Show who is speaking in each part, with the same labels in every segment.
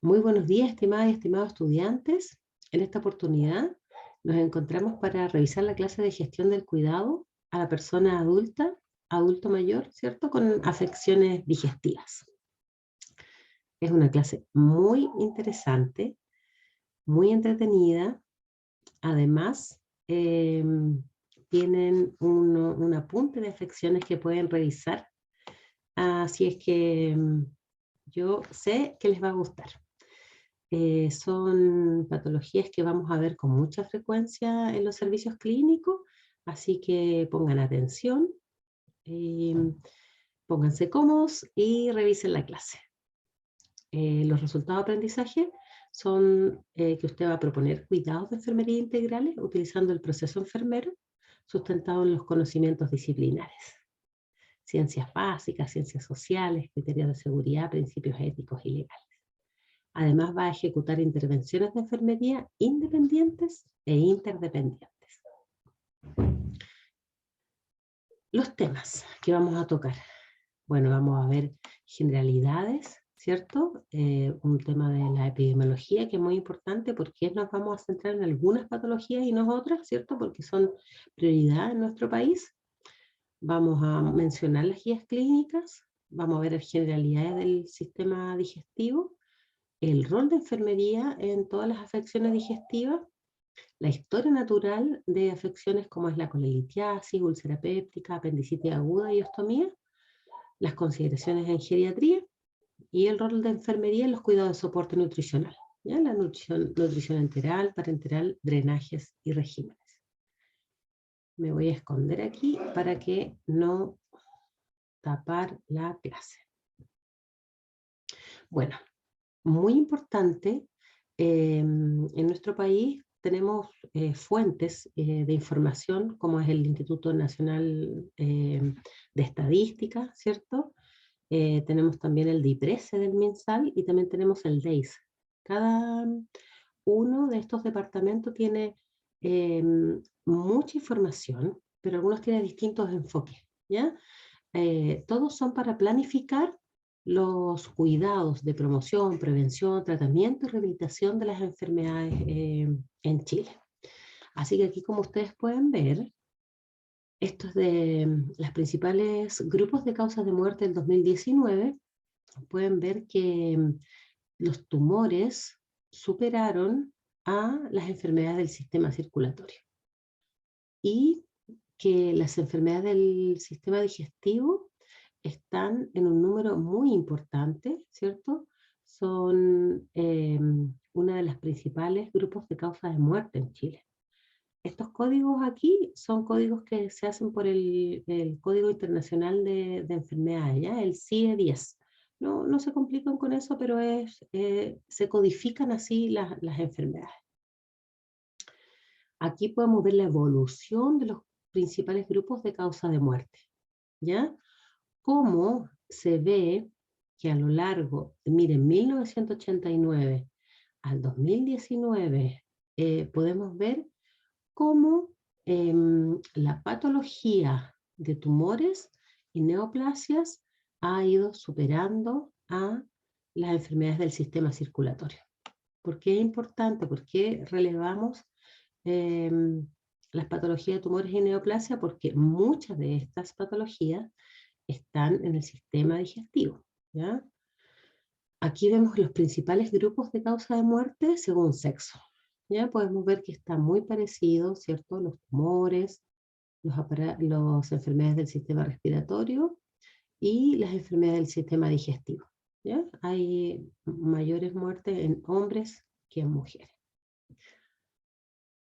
Speaker 1: Muy buenos días, estimadas y estimados estudiantes. En esta oportunidad nos encontramos para revisar la clase de gestión del cuidado a la persona adulta, adulto mayor, ¿cierto? Con afecciones digestivas. Es una clase muy interesante, muy entretenida. Además, tienen un apunte de afecciones que pueden revisar. Así es que yo sé que les va a gustar. Son patologías que vamos a ver con mucha frecuencia en los servicios clínicos, así que pongan atención, eh, pónganse cómodos y revisen la clase. Los resultados de aprendizaje son que usted va a proponer cuidados de enfermería integrales utilizando el proceso enfermero sustentado en los conocimientos disciplinares, ciencias básicas, ciencias sociales, criterios de seguridad, principios éticos y legales. Además, va a ejecutar intervenciones de enfermería independientes e interdependientes. Los temas que vamos a tocar. Bueno, vamos a ver generalidades, ¿cierto? Un tema de la epidemiología que es muy importante porque nos vamos a centrar en algunas patologías y no otras, ¿cierto? Porque son prioridad en nuestro país. Vamos a mencionar las guías clínicas, vamos a ver generalidades del sistema digestivo, el rol de enfermería en todas las afecciones digestivas, la historia natural de afecciones como es la colelitiasis, úlcera péptica, apendicitis aguda y ostomía, las consideraciones en geriatría y el rol de enfermería en los cuidados de soporte nutricional, ¿ya? La nutrición enteral, parenteral, drenajes y regímenes. Me voy a esconder aquí para que no tapar la clase. Bueno, muy importante, en nuestro país tenemos fuentes de información, como es el Instituto Nacional de Estadística, ¿cierto? Tenemos también el DIPRESE del MinSal y también tenemos el DEIS. Cada uno de estos departamentos tiene mucha información, pero algunos tienen distintos enfoques, ¿ya? Todos son para planificar los cuidados de promoción, prevención, tratamiento y rehabilitación de las enfermedades en Chile. Así que aquí, como ustedes pueden ver, esto es de los principales grupos de causas de muerte del 2019. Pueden ver que los tumores superaron a las enfermedades del sistema circulatorio y que las enfermedades del sistema digestivo están en un número muy importante, ¿cierto? Son una de las principales grupos de causa de muerte en Chile. Estos códigos aquí son códigos que se hacen por el Código Internacional de Enfermedades, ¿ya? El CIE-10. No se complican con eso, pero se codifican así las enfermedades. Aquí podemos ver la evolución de los principales grupos de causa de muerte, ¿ya? Cómo se ve que a lo largo, miren, 1989 al 2019, podemos ver cómo la patología de tumores y neoplasias ha ido superando a las enfermedades del sistema circulatorio. ¿Por qué es importante? ¿Por qué relevamos las patologías de tumores y neoplasia? Porque muchas de estas patologías están en el sistema digestivo, ¿ya? Aquí vemos los principales grupos de causa de muerte según sexo. Ya podemos ver que está muy parecido, ¿cierto? Los tumores, las enfermedades del sistema respiratorio y las enfermedades del sistema digestivo. ¿Ya? Hay mayores muertes en hombres que en mujeres.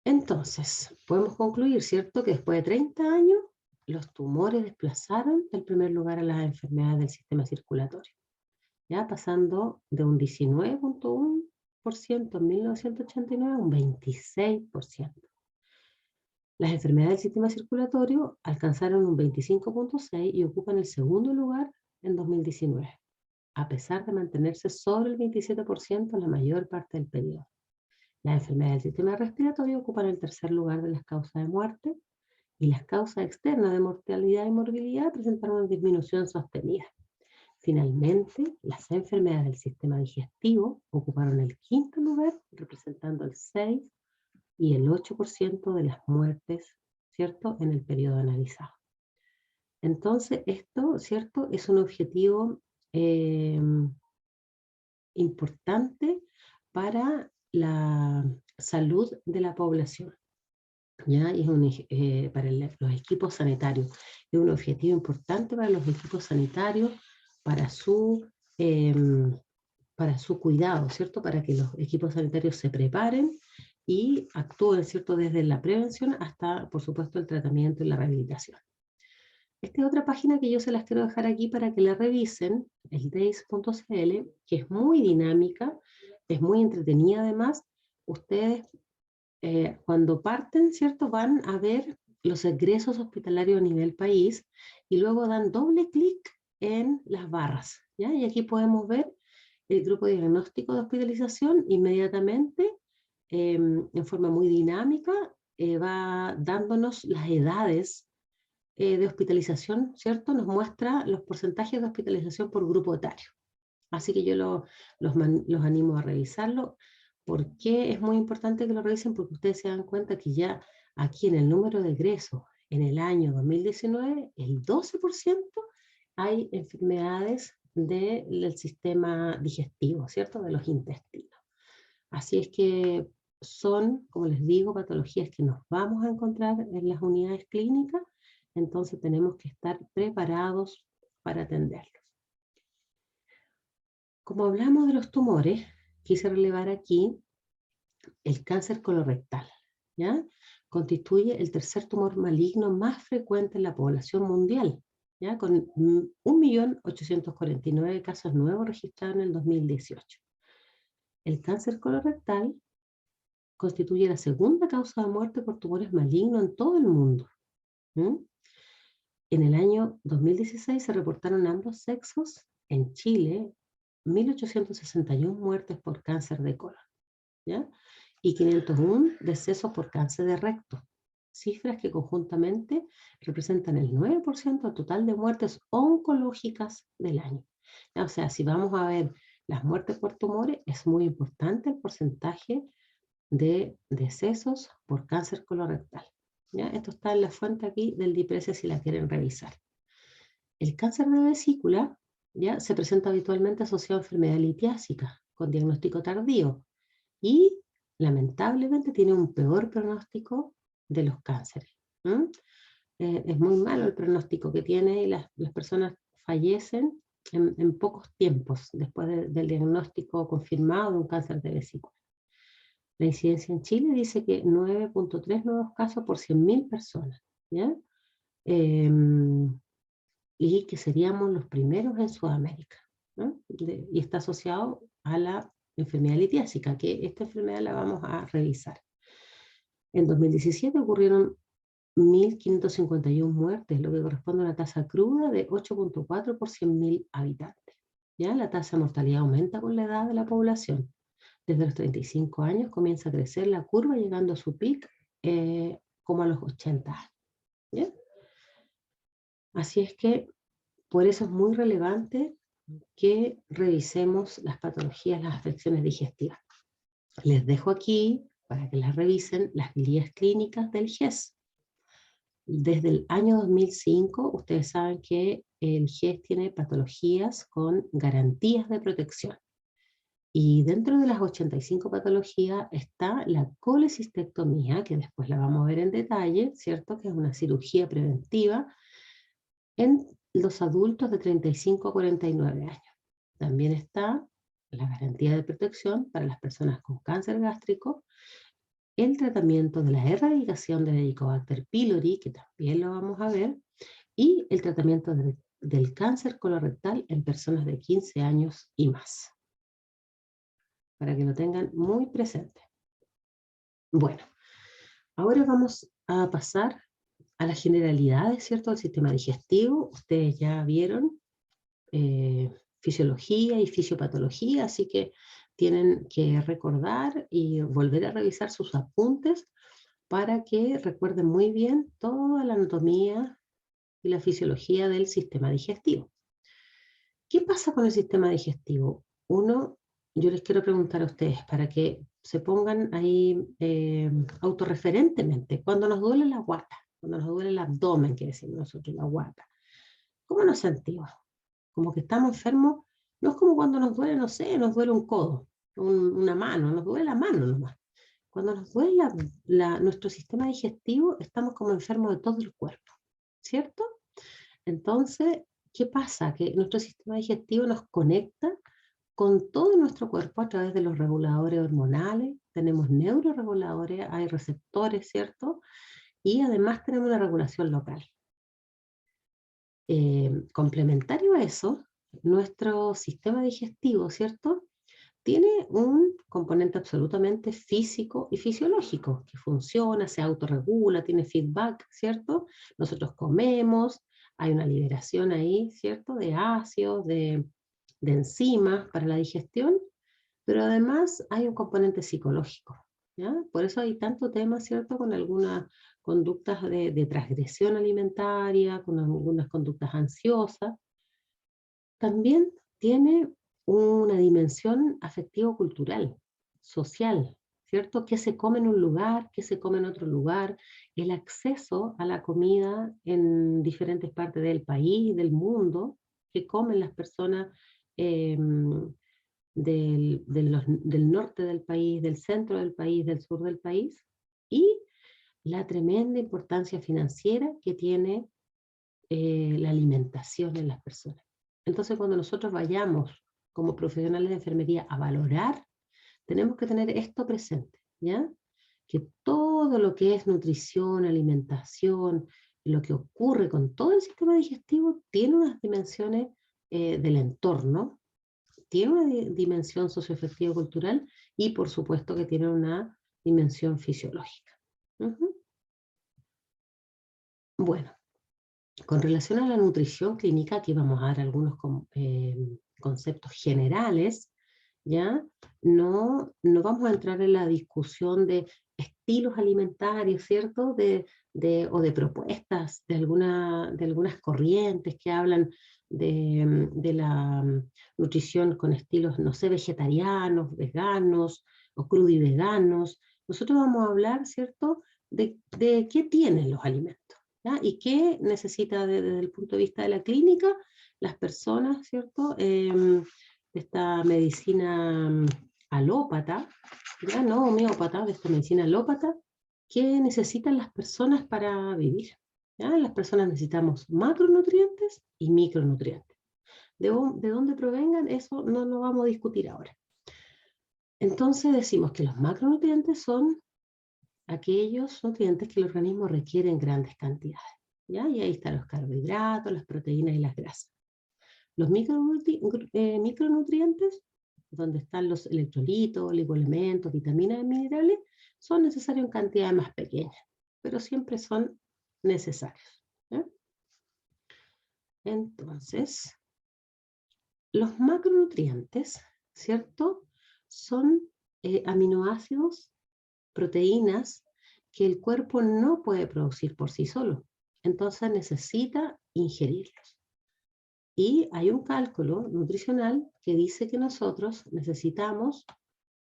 Speaker 1: Entonces, podemos concluir, ¿cierto? Que después de 30 años, los tumores desplazaron del primer lugar a las enfermedades del sistema circulatorio, ya pasando de un 19,1% en 1989 a un 26%. Las enfermedades del sistema circulatorio alcanzaron un 25,6% y ocupan el segundo lugar en 2019, a pesar de mantenerse sobre el 27% la mayor parte del periodo. Las enfermedades del sistema respiratorio ocupan el tercer lugar de las causas de muerte y las causas externas de mortalidad y morbilidad presentaron una disminución sostenida. Finalmente, las enfermedades del sistema digestivo ocuparon el quinto lugar, representando el 6 y el 8% de las muertes, ¿cierto?, en el periodo analizado. Entonces, esto, ¿cierto?, es un objetivo importante para la salud de la población, ¿ya? Y es para los equipos sanitarios. Es un objetivo importante para los equipos sanitarios, para em, para su cuidado, ¿cierto? Para que los equipos sanitarios se preparen y actúen, ¿cierto? Desde la prevención hasta, por supuesto, el tratamiento y la rehabilitación. Esta es otra página que yo se las quiero dejar aquí para que la revisen, el days.cl, que es muy dinámica, es muy entretenida además. Ustedes cuando parten, ¿cierto? Van a ver los egresos hospitalarios a nivel país y luego dan doble clic en las barras, ¿ya? Y aquí podemos ver el grupo de diagnóstico de hospitalización inmediatamente, en forma muy dinámica, va dándonos las edades de hospitalización, ¿cierto? Nos muestra los porcentajes de hospitalización por grupo etario. Así que yo los animo a revisarlo. ¿Por qué es muy importante que lo revisen? Porque ustedes se dan cuenta que ya aquí en el número de egresos en el año 2019, el 12% hay enfermedades del sistema digestivo, ¿cierto? De los intestinos. Así es que son, como les digo, patologías que nos vamos a encontrar en las unidades clínicas, entonces tenemos que estar preparados para atenderlos. Como hablamos de los tumores, quise relevar aquí el cáncer colorectal, ¿ya? Constituye el tercer tumor maligno más frecuente en la población mundial, ¿ya? Con 1.849.000 casos nuevos registrados en el 2018. El cáncer colorectal constituye la segunda causa de muerte por tumores malignos en todo el mundo. En el año 2016 se reportaron ambos sexos en Chile 1.861 muertes por cáncer de colon, ¿ya? Y 501 decesos por cáncer de recto, cifras que conjuntamente representan el 9% del total de muertes oncológicas del año. O sea, si vamos a ver las muertes por tumores, es muy importante el porcentaje de decesos por cáncer colorectal, ¿ya? Esto está en la fuente aquí del DIPRESE si la quieren revisar. El cáncer de vesícula, ¿ya?, se presenta habitualmente asociado a enfermedad litiásica con diagnóstico tardío y lamentablemente tiene un peor pronóstico de los cánceres. Es muy malo el pronóstico que tiene y las personas fallecen en pocos tiempos después del diagnóstico confirmado de un cáncer de vesícula. La incidencia en Chile dice que 9.3 nuevos casos por 100.000 personas, ¿ya? Y que seríamos los primeros en Sudamérica, ¿no? Y está asociado a la enfermedad litiásica, que esta enfermedad la vamos a revisar. En 2017 ocurrieron 1.551 muertes, lo que corresponde a una tasa cruda de 8.4 por 100.000 habitantes. ¿Ya? La tasa de mortalidad aumenta con la edad de la población. Desde los 35 años comienza a crecer la curva, llegando a su pic como a los 80 años. ¿Ya? Así es que por eso es muy relevante que revisemos las patologías, las afecciones digestivas. Les dejo aquí, para que las revisen, las guías clínicas del GES. Desde el año 2005, ustedes saben que el GES tiene patologías con garantías de protección. Y dentro de las 85 patologías está la colecistectomía, que después la vamos a ver en detalle, ¿cierto? Que es una cirugía preventiva en los adultos de 35 a 49 años. También está la garantía de protección para las personas con cáncer gástrico, el tratamiento de la erradicación del Helicobacter pylori, que también lo vamos a ver, y el tratamiento del cáncer colorectal en personas de 15 años y más, para que lo tengan muy presente. Bueno, ahora vamos a pasar a las generalidades, ¿cierto?, del sistema digestivo. Ustedes ya vieron fisiología y fisiopatología, así que tienen que recordar y volver a revisar sus apuntes para que recuerden muy bien toda la anatomía y la fisiología del sistema digestivo. ¿Qué pasa con el sistema digestivo? Uno, yo les quiero preguntar a ustedes para que se pongan ahí autorreferentemente, cuando nos duele la guata, cuando nos duele el abdomen, que decimos nosotros, la guata, ¿cómo nos sentimos? Como que estamos enfermos, no es como cuando nos duele, no sé, nos duele un codo, una mano, nos duele la mano nomás. Cuando nos duele nuestro sistema digestivo, estamos como enfermos de todo el cuerpo, ¿cierto? Entonces, ¿qué pasa? Que nuestro sistema digestivo nos conecta con todo nuestro cuerpo a través de los reguladores hormonales, tenemos neuroreguladores, hay receptores, ¿cierto? Y además tenemos una regulación local. Complementario a eso, nuestro sistema digestivo, ¿cierto? Tiene un componente absolutamente físico y fisiológico, que funciona, se autorregula, tiene feedback, ¿cierto? Nosotros comemos, hay una liberación ahí, ¿cierto? De ácidos, de enzimas para la digestión, pero además hay un componente psicológico, ¿ya? Por eso hay tanto tema, ¿cierto? Con algunas conductas de transgresión alimentaria, con algunas conductas ansiosas. También tiene una dimensión afectivo-cultural, social, ¿cierto? ¿Qué se come en un lugar? ¿Qué se come en otro lugar? El acceso a la comida en diferentes partes del país, del mundo, que comen las personas del norte del país, del centro del país, del sur del país, y la tremenda importancia financiera que tiene la alimentación en las personas. Entonces, cuando nosotros vayamos como profesionales de enfermería a valorar, tenemos que tener esto presente, ¿ya? Que todo lo que es nutrición, alimentación, lo que ocurre con todo el sistema digestivo tiene unas dimensiones del entorno, tiene una dimensión socioafectivo-cultural y por supuesto que tiene una dimensión fisiológica. Bueno, con relación a la nutrición clínica, aquí vamos a dar algunos conceptos generales, ¿ya? No vamos a entrar en la discusión de estilos alimentarios, ¿cierto? O de propuestas de algunas corrientes que hablan de la nutrición con estilos, no sé, vegetarianos, veganos o crudo y veganos. Nosotros vamos a hablar, ¿cierto? De qué tienen los alimentos, ¿ya? Y qué necesita desde el punto de vista de la clínica las personas, ¿cierto? Esta medicina alópata, ya no homeópata, de esta medicina alópata, que necesitan las personas para vivir. ¿Ya? Las personas necesitamos macronutrientes y micronutrientes. De dónde provengan, eso no lo vamos a discutir ahora. Entonces decimos que los macronutrientes son aquellos nutrientes que el organismo requiere en grandes cantidades, ¿ya? Y ahí están los carbohidratos, las proteínas y las grasas. Los micronutrientes, donde están los electrolitos, oligoelementos, vitaminas y minerales, son necesarios en cantidades más pequeñas, pero siempre son necesarios, ¿ya? Entonces, los macronutrientes, ¿cierto? Son aminoácidos, proteínas que el cuerpo no puede producir por sí solo. Entonces necesita ingerirlos. Y hay un cálculo nutricional que dice que nosotros necesitamos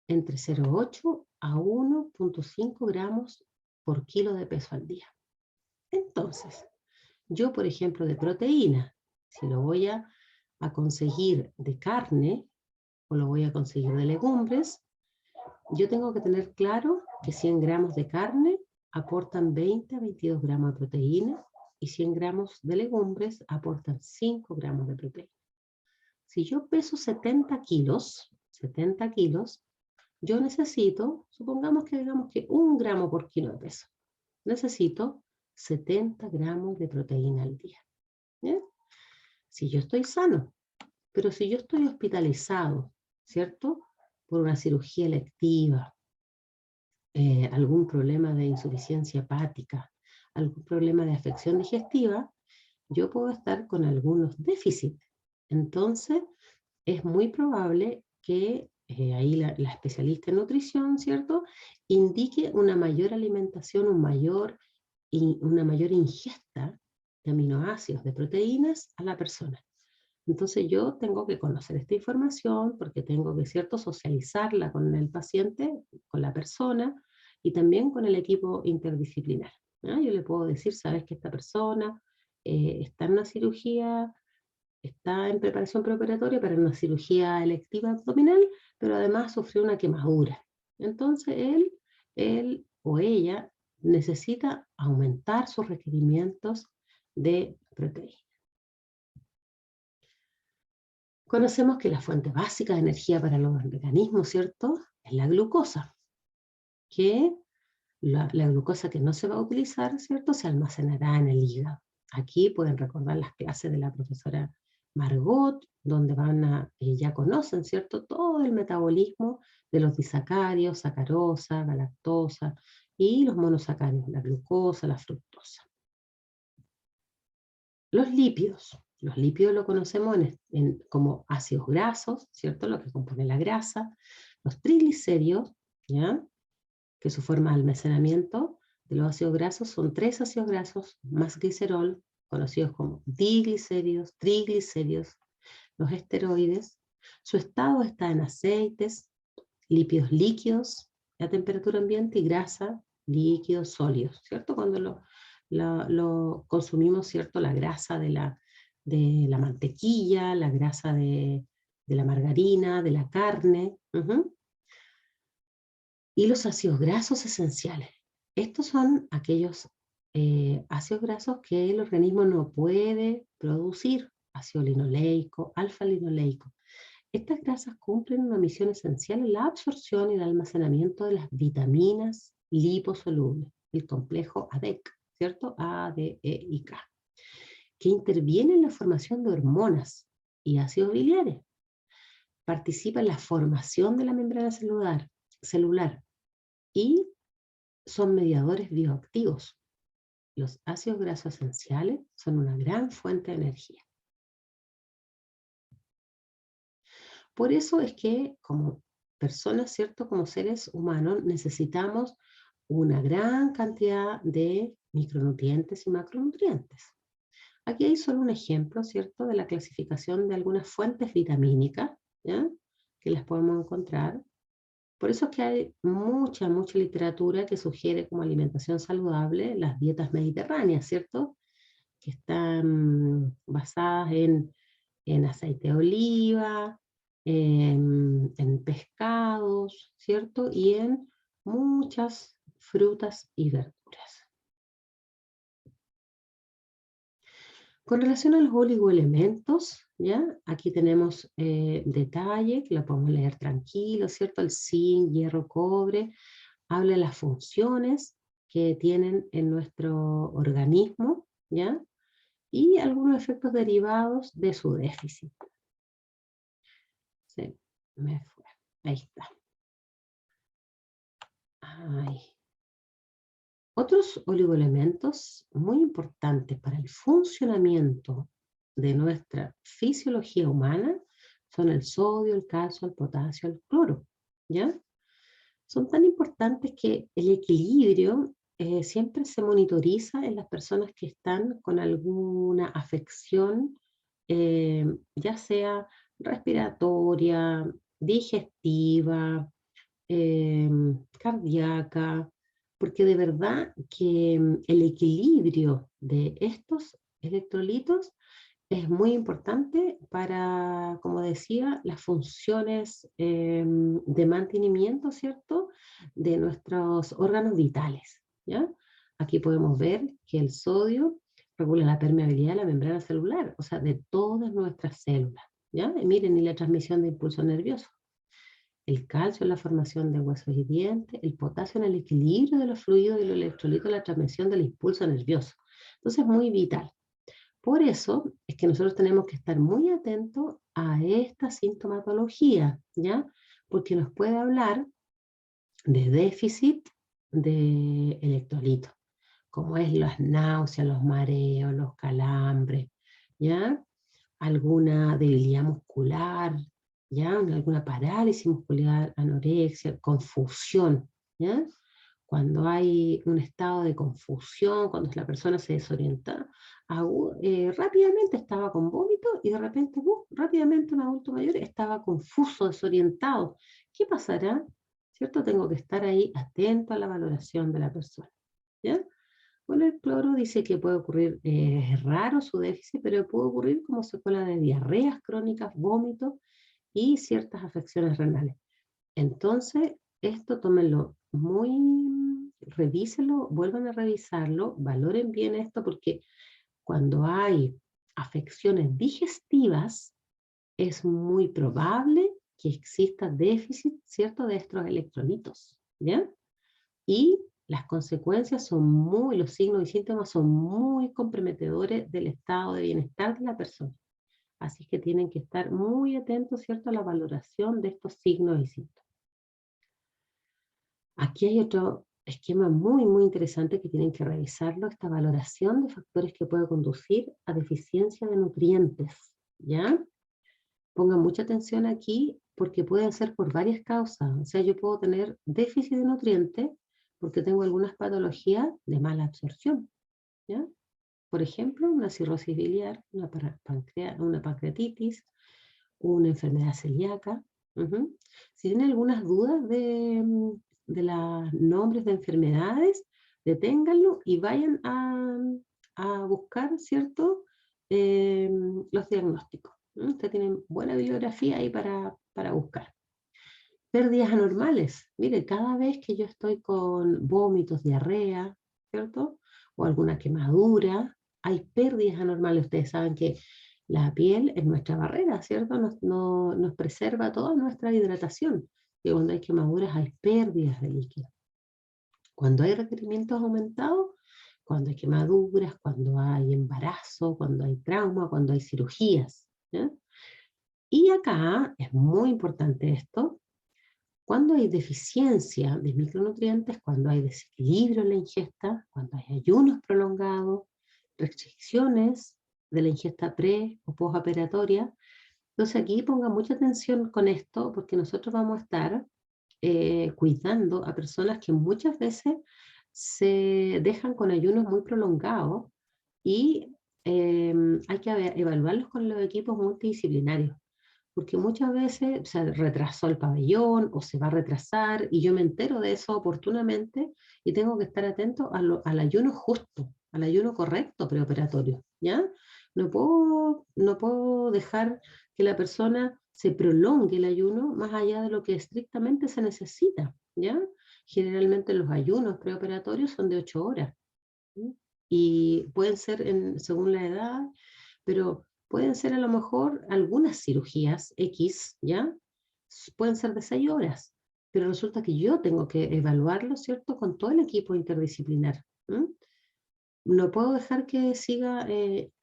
Speaker 1: entre 0,8 a 1,5 gramos por kilo de peso al día. Entonces, yo, por ejemplo, de proteína, si lo voy a conseguir de carne o lo voy a conseguir de legumbres, yo tengo que tener claro que 100 gramos de carne aportan 20 a 22 gramos de proteína y 100 gramos de legumbres aportan 5 gramos de proteína. Si yo peso 70 kilos, yo necesito, supongamos que digamos que 1 gramo por kilo de peso, necesito 70 gramos de proteína al día. ¿Ya? Si yo estoy sano, pero si yo estoy hospitalizado, ¿cierto? Por una cirugía electiva, algún problema de insuficiencia hepática, algún problema de afección digestiva, yo puedo estar con algunos déficits. Entonces, es muy probable que ahí la especialista en nutrición, ¿cierto?, indique una mayor alimentación, una mayor ingesta de aminoácidos, de proteínas a la persona. Entonces yo tengo que conocer esta información porque tengo que, ¿cierto?, socializarla con el paciente, con la persona y también con el equipo interdisciplinar. ¿Ya? Yo le puedo decir, sabes que esta persona está en una cirugía, está en preparación preoperatoria para una cirugía electiva abdominal, pero además sufrió una quemadura. Entonces él o ella necesita aumentar sus requerimientos de proteína. Conocemos que la fuente básica de energía para los organismos, ¿cierto?, es la glucosa, que la glucosa que no se va a utilizar, ¿cierto?, se almacenará en el hígado. Aquí pueden recordar las clases de la profesora Margot, donde ya conocen, ¿cierto?, todo el metabolismo de los disacáridos, sacarosa, galactosa y los monosacáridos, la glucosa, la fructosa. Los lípidos lo conocemos como ácidos grasos, ¿cierto?, lo que compone la grasa. Los triglicéridos, ¿ya?, que su forma de almacenamiento de los ácidos grasos son 3 ácidos grasos más glicerol, conocidos como diglicéridos, triglicéridos, los esteroides. Su estado está en aceites, lípidos líquidos a temperatura ambiente y grasa, líquidos sólidos, ¿cierto? Cuando lo consumimos, ¿cierto? La grasa de la mantequilla, la grasa de la margarina, de la carne. Y los ácidos grasos esenciales. Estos son aquellos ácidos grasos que el organismo no puede producir, ácido linoleico, alfa-linoleico. Estas grasas cumplen una misión esencial en la absorción y el almacenamiento de las vitaminas liposolubles, el complejo ADEC, ¿cierto? A, D, E y K, que interviene en la formación de hormonas y ácidos biliares. Participa en la formación de la membrana celular y son mediadores bioactivos. Los ácidos grasos esenciales son una gran fuente de energía. Por eso es que como personas, ¿cierto?, como seres humanos, necesitamos una gran cantidad de micronutrientes y macronutrientes. Aquí hay solo un ejemplo, ¿cierto?, de la clasificación de algunas fuentes vitamínicas, ¿ya?, que las podemos encontrar. Por eso es que hay mucha literatura que sugiere como alimentación saludable las dietas mediterráneas, ¿cierto?, que están basadas en aceite de oliva, en pescados, ¿cierto?, y en muchas frutas y verduras. Con relación a los oligoelementos, ¿ya? Aquí tenemos detalle, que lo podemos leer tranquilo, ¿cierto? El zinc, hierro, cobre, habla de las funciones que tienen en nuestro organismo, ¿ya? Y algunos efectos derivados de su déficit. Se me fue. Ahí está. Ay. Otros oligoelementos muy importantes para el funcionamiento de nuestra fisiología humana son el sodio, el calcio, el potasio, el cloro, ¿ya? Son tan importantes que el equilibrio siempre se monitoriza en las personas que están con alguna afección, ya sea respiratoria, digestiva, cardíaca, porque de verdad que el equilibrio de estos electrolitos es muy importante para, como decía, las funciones de mantenimiento, ¿cierto?, de nuestros órganos vitales, ¿ya? Aquí podemos ver que el sodio regula la permeabilidad de la membrana celular, o sea, de todas nuestras células, ¿ya? Y miren, y la transmisión de impulso nervioso. El calcio en la formación de huesos y dientes, el potasio en el equilibrio de los fluidos y los electrolitos en la transmisión del impulso nervioso. Entonces es muy vital. Por eso es que nosotros tenemos que estar muy atentos a esta sintomatología, ¿ya? Porque nos puede hablar de déficit de electrolitos, como es las náuseas, los mareos, los calambres, ¿ya? Alguna debilidad muscular, ¿ya? Alguna parálisis muscular, anorexia, confusión, ¿ya? cuando hay un estado de confusión, cuando la persona se desorienta, rápidamente estaba con vómito y de repente, rápidamente un adulto mayor estaba confuso, desorientado. ¿Qué pasará? ¿Cierto? Tengo que estar ahí atento a la valoración de la persona. ¿Ya? Bueno, el cloro dice que puede ocurrir, es raro su déficit, pero puede ocurrir como secuela de diarreas crónicas, vómitos y ciertas afecciones renales. Entonces, esto tómenlo revísenlo, vuelvan a revisarlo, valoren bien esto, porque cuando hay afecciones digestivas, es muy probable que exista déficit, ¿cierto?, de estos electrolitos, ¿ya? Y las consecuencias los signos y síntomas son muy comprometedores del estado de bienestar de la persona. Así que tienen que estar muy atentos, ¿cierto?, a la valoración de estos signos y síntomas. Aquí hay otro esquema muy interesante que tienen que revisarlo, esta valoración de factores que puede conducir a deficiencia de nutrientes, ¿ya? Pongan mucha atención aquí porque pueden ser por varias causas. O sea, yo puedo tener déficit de nutrientes porque tengo algunas patologías de mala absorción, ¿ya? Por ejemplo, una cirrosis biliar, una pancreatitis, una enfermedad celíaca. Ujú. Si tienen algunas dudas de los nombres de enfermedades, deténganlo y vayan a buscar, ¿cierto? Los diagnósticos. Ustedes tienen buena bibliografía ahí para buscar. Pérdidas anormales. Mire, cada vez que yo estoy con vómitos, diarrea, ¿cierto? O alguna quemadura, hay pérdidas anormales. Ustedes saben que la piel es nuestra barrera, ¿cierto? Nos preserva toda nuestra hidratación. Y cuando hay quemaduras hay pérdidas de líquido. Cuando hay requerimientos aumentados, cuando hay quemaduras, cuando hay embarazo, cuando hay trauma, cuando hay cirugías, ¿ya? Y acá es muy importante esto, cuando hay deficiencia de micronutrientes, cuando hay desequilibrio en la ingesta, cuando hay ayunos prolongados, restricciones de la ingesta pre o postoperatoria. Entonces aquí pongan mucha atención con esto porque nosotros vamos a estar cuidando a personas que muchas veces se dejan con ayunos muy prolongados y hay que evaluarlos con los equipos multidisciplinarios porque muchas veces se retrasó el pabellón o se va a retrasar y yo me entero de eso oportunamente y tengo que estar atento al ayuno justo, al ayuno correcto preoperatorio, ¿ya? No puedo dejar que la persona se prolongue el ayuno más allá de lo que estrictamente se necesita, ¿ya? Generalmente los ayunos preoperatorios son de 8 horas, ¿sí? Y pueden ser según la edad, pero pueden ser a lo mejor algunas cirugías X, ¿ya? Pueden ser de 6 horas, pero resulta que yo tengo que evaluarlo, ¿cierto? Con todo el equipo interdisciplinar. No puedo dejar que siga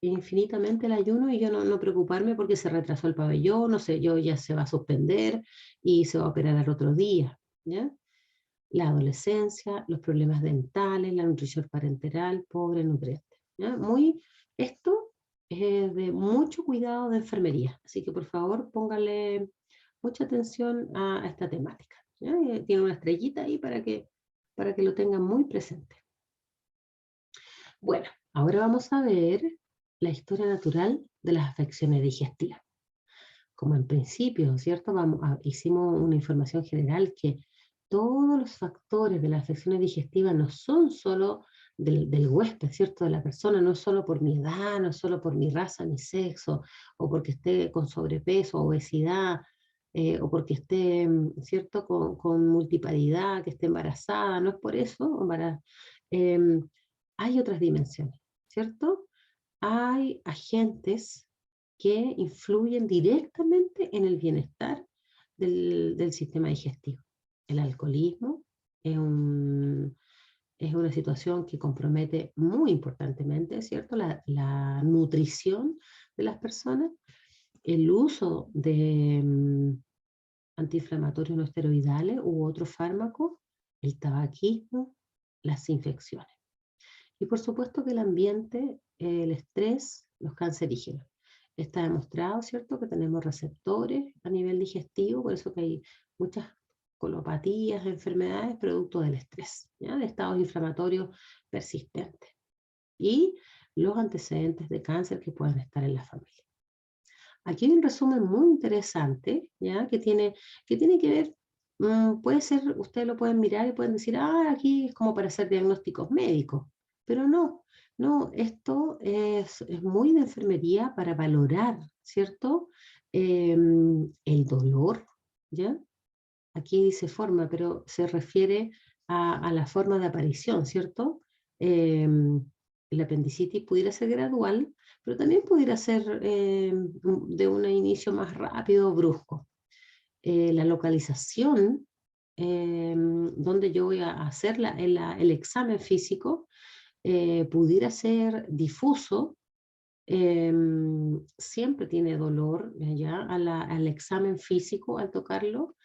Speaker 1: infinitamente el ayuno y yo no preocuparme porque se retrasó el pabellón, no sé, yo ya se va a suspender y se va a operar al otro día, ¿ya? La adolescencia, los problemas dentales, la nutrición parenteral, pobre nutriente. ¿Ya? Esto es de mucho cuidado de enfermería, así que por favor póngale mucha atención a esta temática. ¿Ya? Tiene una estrellita ahí para que lo tengan muy presente. Bueno, ahora vamos a ver la historia natural de las afecciones digestivas. Como en principio, ¿cierto? Hicimos una información general que todos los factores de las afecciones digestivas no son solo del huésped, ¿cierto? De la persona, no es solo por mi edad, no es solo por mi raza, mi sexo, o porque esté con sobrepeso, obesidad, o porque esté, ¿cierto? Con multiparidad, que esté embarazada, no es por eso, em, hay otras dimensiones, ¿cierto? Hay agentes que influyen directamente en el bienestar del sistema digestivo. El alcoholismo es, es una situación que compromete muy importantemente, ¿cierto? La nutrición de las personas, el uso de antiinflamatorios no esteroidales u otros fármacos, el tabaquismo, las infecciones. Y por supuesto que el ambiente, el estrés, los cancerígenos. Está demostrado, ¿cierto?, que tenemos receptores a nivel digestivo, por eso que hay muchas colopatías, enfermedades producto del estrés, ¿ya? De estados inflamatorios persistentes. Y los antecedentes de cáncer que pueden estar en la familia. Aquí hay un resumen muy interesante, ¿ya? Que tiene que ver, puede ser, ustedes lo pueden mirar y pueden decir, aquí es como para hacer diagnósticos médicos, pero no, no, esto es muy de enfermería para valorar, ¿cierto? El dolor, ¿ya? Aquí dice forma, pero se refiere a la forma de aparición, ¿cierto? El apendicitis pudiera ser gradual, pero también pudiera ser de un inicio más rápido o brusco. La localización, donde yo voy a hacer el examen físico, pudiera ser difuso, siempre tiene dolor, ya, al examen físico, al tocarlo.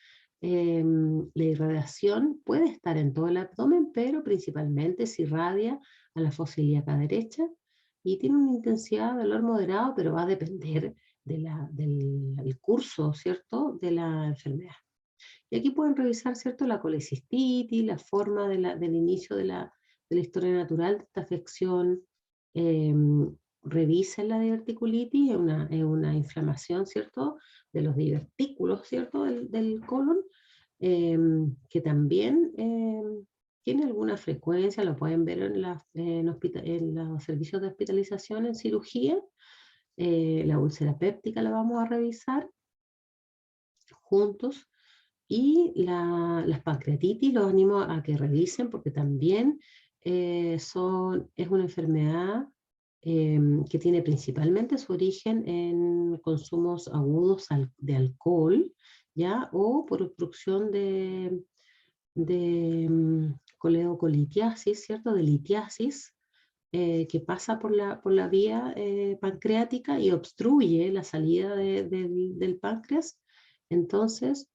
Speaker 1: La irradiación puede estar en todo el abdomen, pero principalmente se irradia a la fosa ilíaca derecha y tiene una intensidad de dolor moderado, pero va a depender del curso, ¿cierto?, de la enfermedad. Y aquí pueden revisar, ¿cierto?, la colecistitis, la forma del inicio de la historia natural de esta afección. Revisen la diverticulitis, es una inflamación, ¿cierto?, de los divertículos, ¿cierto?, del colon, que también tiene alguna frecuencia, lo pueden ver en los servicios de hospitalización en cirugía. La úlcera péptica la vamos a revisar juntos. Y las pancreatitis los animo a que revisen porque también es una enfermedad que tiene principalmente su origen en consumos agudos de alcohol, ¿ya? O por obstrucción de coledocolitiasis, ¿cierto? De litiasis, que pasa por la vía pancreática y obstruye la salida del páncreas. Entonces,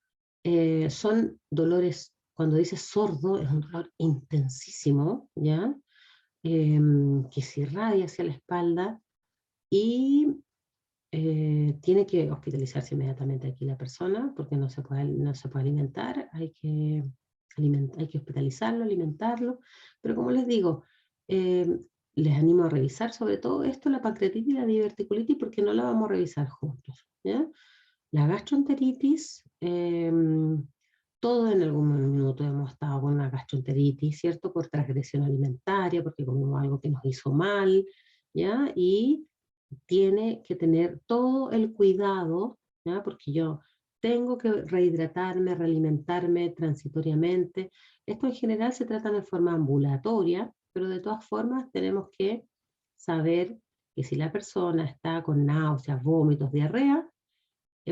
Speaker 1: son dolores, cuando dice sordo, es un dolor intensísimo, ¿ya? Que se irradia hacia la espalda y tiene que hospitalizarse inmediatamente aquí la persona porque no se puede alimentar, hay que hospitalizarlo, alimentarlo, pero como les digo, eh, les animo a revisar sobre todo esto, la pancreatitis y la diverticulitis, porque no la vamos a revisar juntos, ¿ya? La gastroenteritis, todos en algún minuto hemos estado con una gastroenteritis, ¿cierto? Por transgresión alimentaria, porque comimos algo que nos hizo mal, ¿ya? Y tiene que tener todo el cuidado, ¿ya? Porque yo tengo que rehidratarme, realimentarme transitoriamente. Esto en general se trata de forma ambulatoria, pero de todas formas tenemos que saber que si la persona está con náuseas, vómitos, diarrea,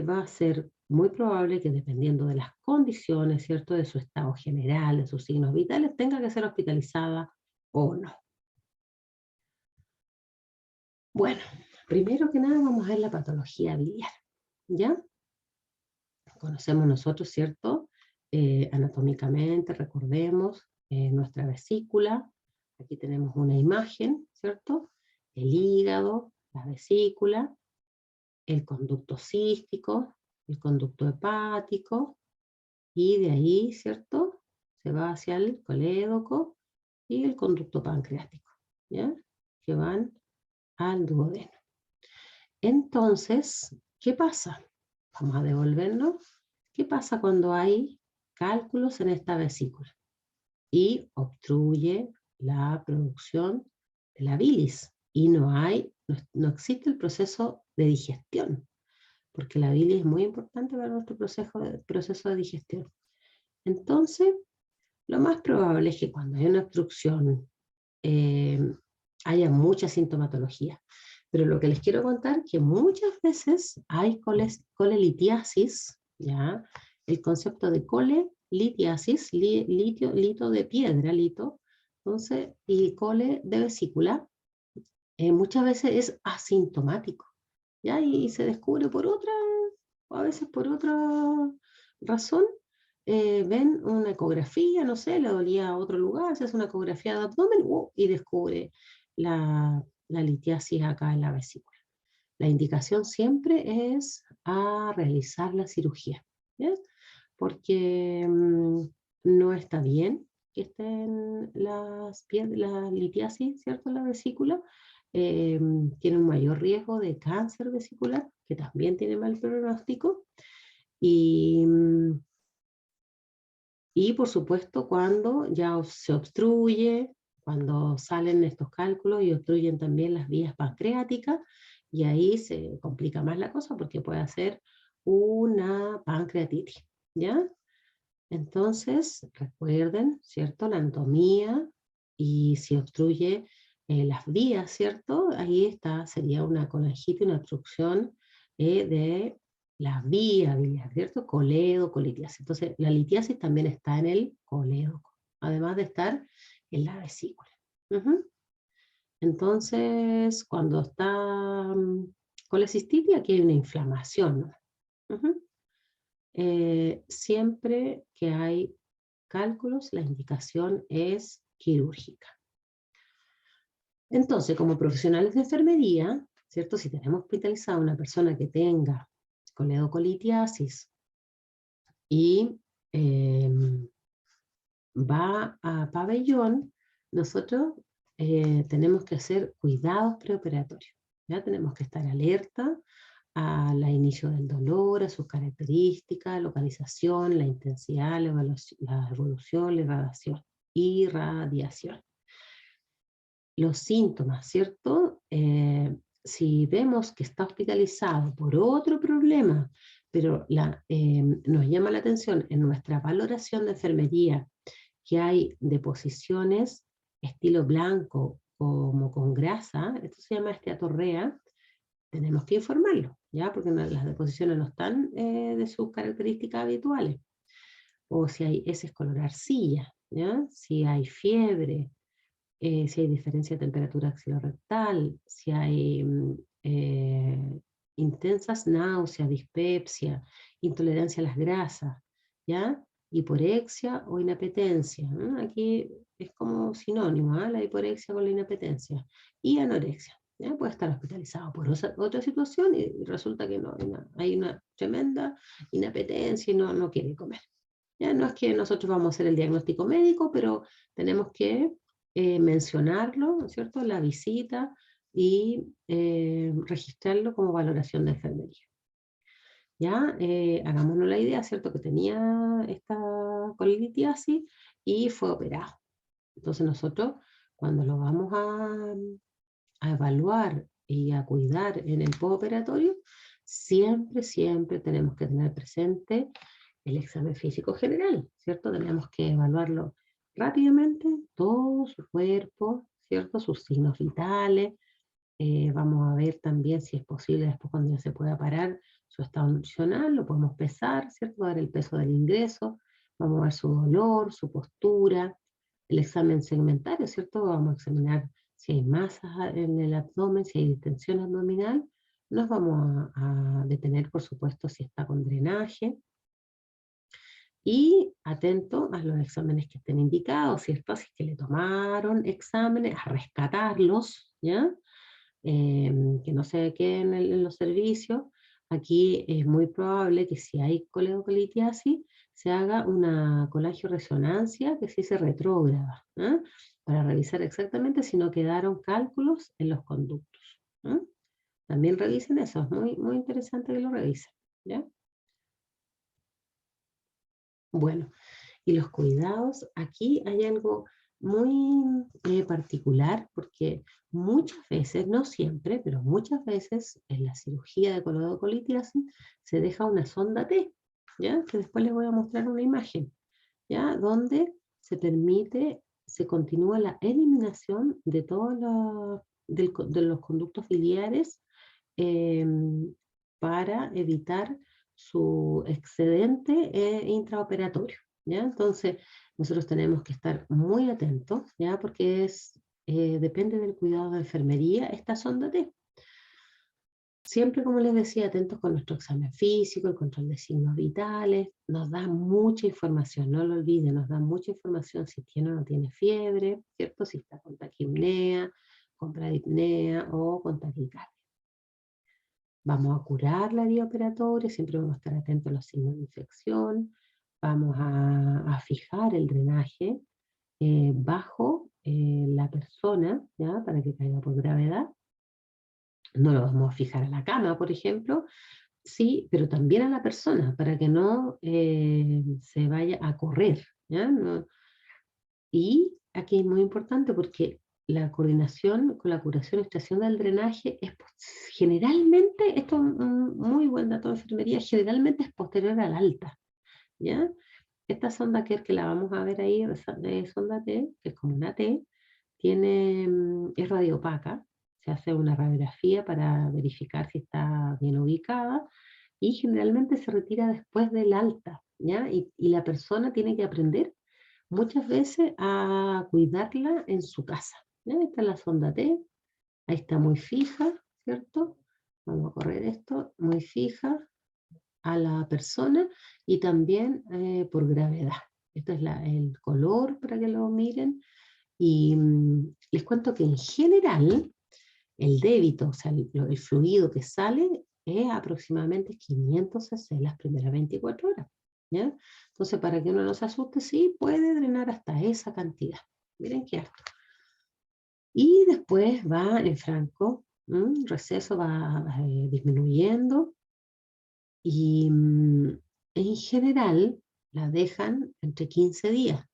Speaker 1: va a ser muy probable que dependiendo de las condiciones, ¿cierto? De su estado general, de sus signos vitales, tenga que ser hospitalizada o no. Bueno, primero que nada vamos a ver la patología biliar, ¿ya? Conocemos nosotros, ¿cierto? Anatómicamente, recordemos nuestra vesícula. Aquí tenemos una imagen, ¿cierto? El hígado, la vesícula, el conducto cístico, el conducto hepático, y de ahí, ¿cierto? Se va hacia el colédoco y el conducto pancreático, ¿ya? Que van al duodeno. Entonces, ¿qué pasa? Vamos a devolvernos. ¿Qué pasa cuando hay cálculos en esta vesícula? Y obstruye la producción de la bilis. Y no existe el proceso de digestión, porque la bilis es muy importante para nuestro proceso de digestión. Entonces, lo más probable es que cuando hay una obstrucción eh, haya mucha sintomatología. Pero lo que les quiero contar es que muchas veces hay colelitiasis, ¿ya? El concepto de colelitiasis, lito de piedra, lito, entonces, y cole de vesícula, muchas veces es asintomático, ¿ya? Y se descubre por otra, o a veces por otra razón. Ven una ecografía, no sé, le dolía a otro lugar, se hace una ecografía de abdomen y descubre la litiasis acá en la vesícula. La indicación siempre es a realizar la cirugía, ¿ya? porque no está bien que estén la litiasis, ¿cierto?, en la vesícula. Tiene un mayor riesgo de cáncer vesicular, que también tiene mal pronóstico. Y, y por supuesto, cuando ya se obstruye, cuando salen estos cálculos y obstruyen también las vías pancreáticas, y ahí se complica más la cosa porque puede hacer una pancreatitis, ¿ya? Entonces, recuerden, ¿cierto? La anatomía, y si obstruye las vías, ¿cierto? Ahí está, sería una colangitis, una obstrucción de las vías biliares, ¿cierto? Coledo, colitiasis. Entonces, la litiasis también está en el coledo, además de estar en la vesícula. Ujú. Entonces, cuando está colecistitis, aquí hay una inflamación, ¿no? Ujú. Siempre que hay cálculos, la indicación es quirúrgica. Entonces, como profesionales de enfermería, ¿cierto? Si tenemos hospitalizada a una persona que tenga coledocolitiasis y va a pabellón, nosotros tenemos que hacer cuidados preoperatorios. Ya tenemos que estar alerta al inicio del dolor, a sus características, localización, la intensidad, la evolución, la irradiación. Los síntomas, ¿cierto? Si vemos que está hospitalizado por otro problema, pero nos llama la atención en nuestra valoración de enfermería que hay deposiciones estilo blanco como con grasa, esto se llama esteatorrea, tenemos que informarlo, ¿ya? Porque las deposiciones no están de sus características habituales. O si hay heces color arcilla, ¿ya? Si hay fiebre, si hay diferencia de temperatura axilorectal, si hay intensas náuseas, dispepsia, intolerancia a las grasas, ¿ya? Hiporexia o inapetencia. Aquí es como sinónimo, la hiporexia con la inapetencia. Y anorexia. ¿Ya? Puede estar hospitalizado por otra situación y resulta que no, hay una tremenda inapetencia y no quiere comer. ¿Ya? No es que nosotros vamos a hacer el diagnóstico médico, pero tenemos que mencionarlo, ¿no es cierto?, la visita y registrarlo como valoración de enfermería. ¿Ya? Hagámonos la idea, ¿cierto?, que tenía esta colitiasis y fue operado. Entonces nosotros, cuando lo vamos a evaluar y a cuidar en el postoperatorio, siempre, siempre tenemos que tener presente el examen físico general, ¿cierto? Tenemos que evaluarlo rápidamente, todo su cuerpo, ¿cierto? Sus signos vitales. Vamos a ver también si es posible después cuando ya se pueda parar su estado nutricional, lo podemos pesar, ¿cierto? Dar el peso del ingreso, vamos a ver su dolor, su postura, el examen segmentario, ¿cierto? Vamos a examinar si hay masas en el abdomen, si hay distensión abdominal. Nos vamos a detener, por supuesto, si está con drenaje. Y atento a los exámenes que estén indicados, ¿cierto? Si es que le tomaron exámenes, a rescatarlos, ¿ya? Que no se queden en los servicios. Aquí es muy probable que si hay coledocolitiasis, se haga una colangioresonancia que se dice retrógrada, ¿ah? Para revisar exactamente si no quedaron cálculos en los conductos. ¿Ah? También revisen eso, es muy, muy interesante que lo revisen, ¿ya? Bueno, y los cuidados, aquí hay algo muy particular porque muchas veces, no siempre, pero muchas veces en la cirugía de coledocolitiasis se deja una sonda T, ¿ya? Que después les voy a mostrar una imagen, ¿ya? Donde se permite, se continúa la eliminación de todos de los conductos biliares em, para evitar su excedente intraoperatorio, ¿ya? Entonces, nosotros tenemos que estar muy atentos, ¿ya? Porque depende del cuidado de enfermería esta sonda T. Siempre, como les decía, atentos con nuestro examen físico, el control de signos vitales, nos da mucha información, no lo olviden, nos da mucha información si tiene o no tiene fiebre, ¿cierto? Si está con taquipnea, con bradipnea o con taquicardia. Vamos a curar la vía operatoria, siempre vamos a estar atentos a los signos de infección, vamos a fijar el drenaje bajo la persona, ¿ya? Para que caiga por gravedad. No lo vamos a fijar a la cama, por ejemplo, sí, pero también a la persona, para que no se vaya a correr, ¿ya? Y aquí es muy importante porque la coordinación con la curación y extracción del drenaje es generalmente, esto es un muy buen dato de enfermería, generalmente es posterior al alta, ¿ya? Esta sonda que la vamos a ver ahí, de sonda T, que es como una T, tiene, es radiopaca, se hace una radiografía para verificar si está bien ubicada y generalmente se retira después del alta, ¿ya? Y la persona tiene que aprender muchas veces a cuidarla en su casa, ¿ya? Esta es la sonda T, ahí está muy fija, ¿cierto? Vamos a correr esto, muy fija a la persona y también por gravedad. Este es el color para que lo miren. Y les cuento que en general el débito, o sea, el fluido que sale es aproximadamente 500 cc las primeras 24 horas. ¿Ya? Entonces, para que uno no se asuste, sí, puede drenar hasta esa cantidad. Miren qué harto. Y después va en franco, receso va disminuyendo y en general la dejan entre 15 días.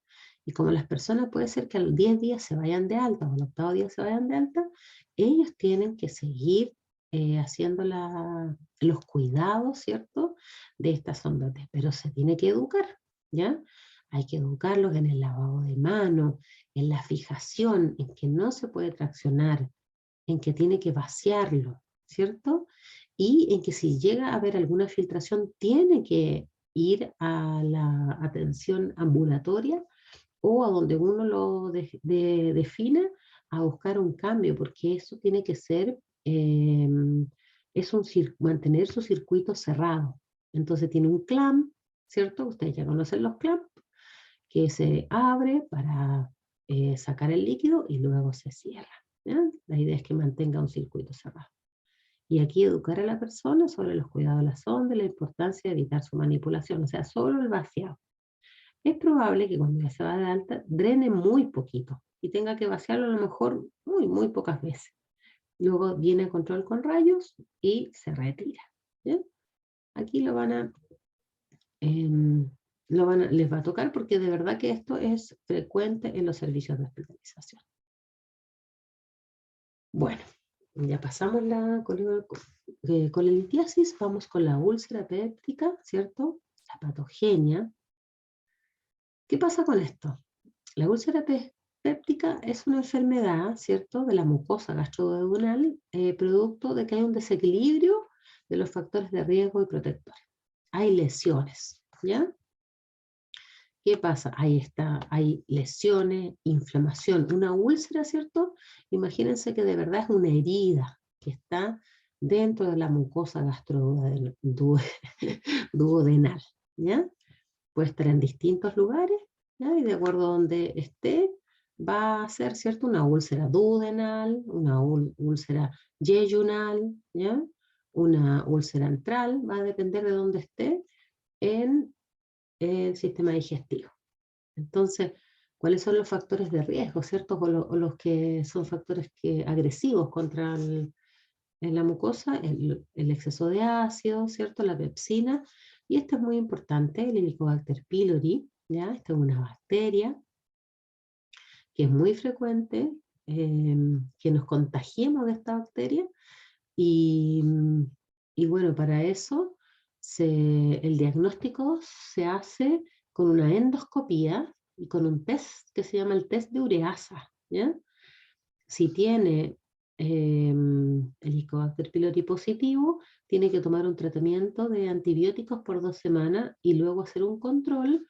Speaker 1: Y como las personas puede ser que a los 10 días se vayan de alta o al octavo día se vayan de alta, ellos tienen que seguir haciendo los cuidados, ¿cierto? De estas sondas, pero se tiene que educar, ¿ya? Hay que educarlos en el lavado de manos, en la fijación, en que no se puede traccionar, en que tiene que vaciarlo, ¿cierto? Y en que si llega a haber alguna filtración, tiene que ir a la atención ambulatoria o a donde uno lo defina a buscar un cambio, porque eso tiene que ser, mantener su circuito cerrado. Entonces tiene un clamp, ¿cierto? Ustedes ya conocen los clamps, que se abre para sacar el líquido y luego se cierra, ¿ya? La idea es que mantenga un circuito cerrado. Y aquí educar a la persona sobre los cuidados de la sonda y la importancia de evitar su manipulación, o sea, solo el vaciado. Es probable que cuando ya se va de alta drene muy poquito y tenga que vaciarlo a lo mejor muy, muy pocas veces. Luego viene el control con rayos y se retira, ¿ya? Aquí em, les va a tocar porque de verdad que esto es frecuente en los servicios de hospitalización. Bueno, ya pasamos con la litiasis, vamos con la úlcera péptica, ¿cierto? La patogenia. ¿Qué pasa con esto? La úlcera péptica es una enfermedad, ¿cierto?, de la mucosa gastroduodenal, producto de que hay un desequilibrio de los factores de riesgo y protectores. Hay lesiones, ¿ya? ¿Qué pasa? Ahí está, hay lesiones, inflamación, una úlcera, ¿cierto? Imagínense que de verdad es una herida que está dentro de la mucosa gastroduodenal, ¿ya? Puede estar en distintos lugares, ¿ya? Y de acuerdo a donde esté, va a ser, ¿cierto?, una úlcera duodenal, una úlcera yeyunal, ¿ya? Una úlcera antral, va a depender de dónde esté en el sistema digestivo. Entonces, ¿cuáles son los factores de riesgo, ¿cierto? O los que son factores agresivos contra en la mucosa, el exceso de ácido, ¿cierto? La pepsina, y esto es muy importante, el Helicobacter pylori, ¿ya? Esta es una bacteria que es muy frecuente, que nos contagiemos de esta bacteria, y, y bueno, para eso el diagnóstico se hace con una endoscopía y con un test que se llama el test de ureasa, ¿ya? Si tiene el Helicobacter pylori positivo, tiene que tomar un tratamiento de antibióticos por 2 semanas y luego hacer un control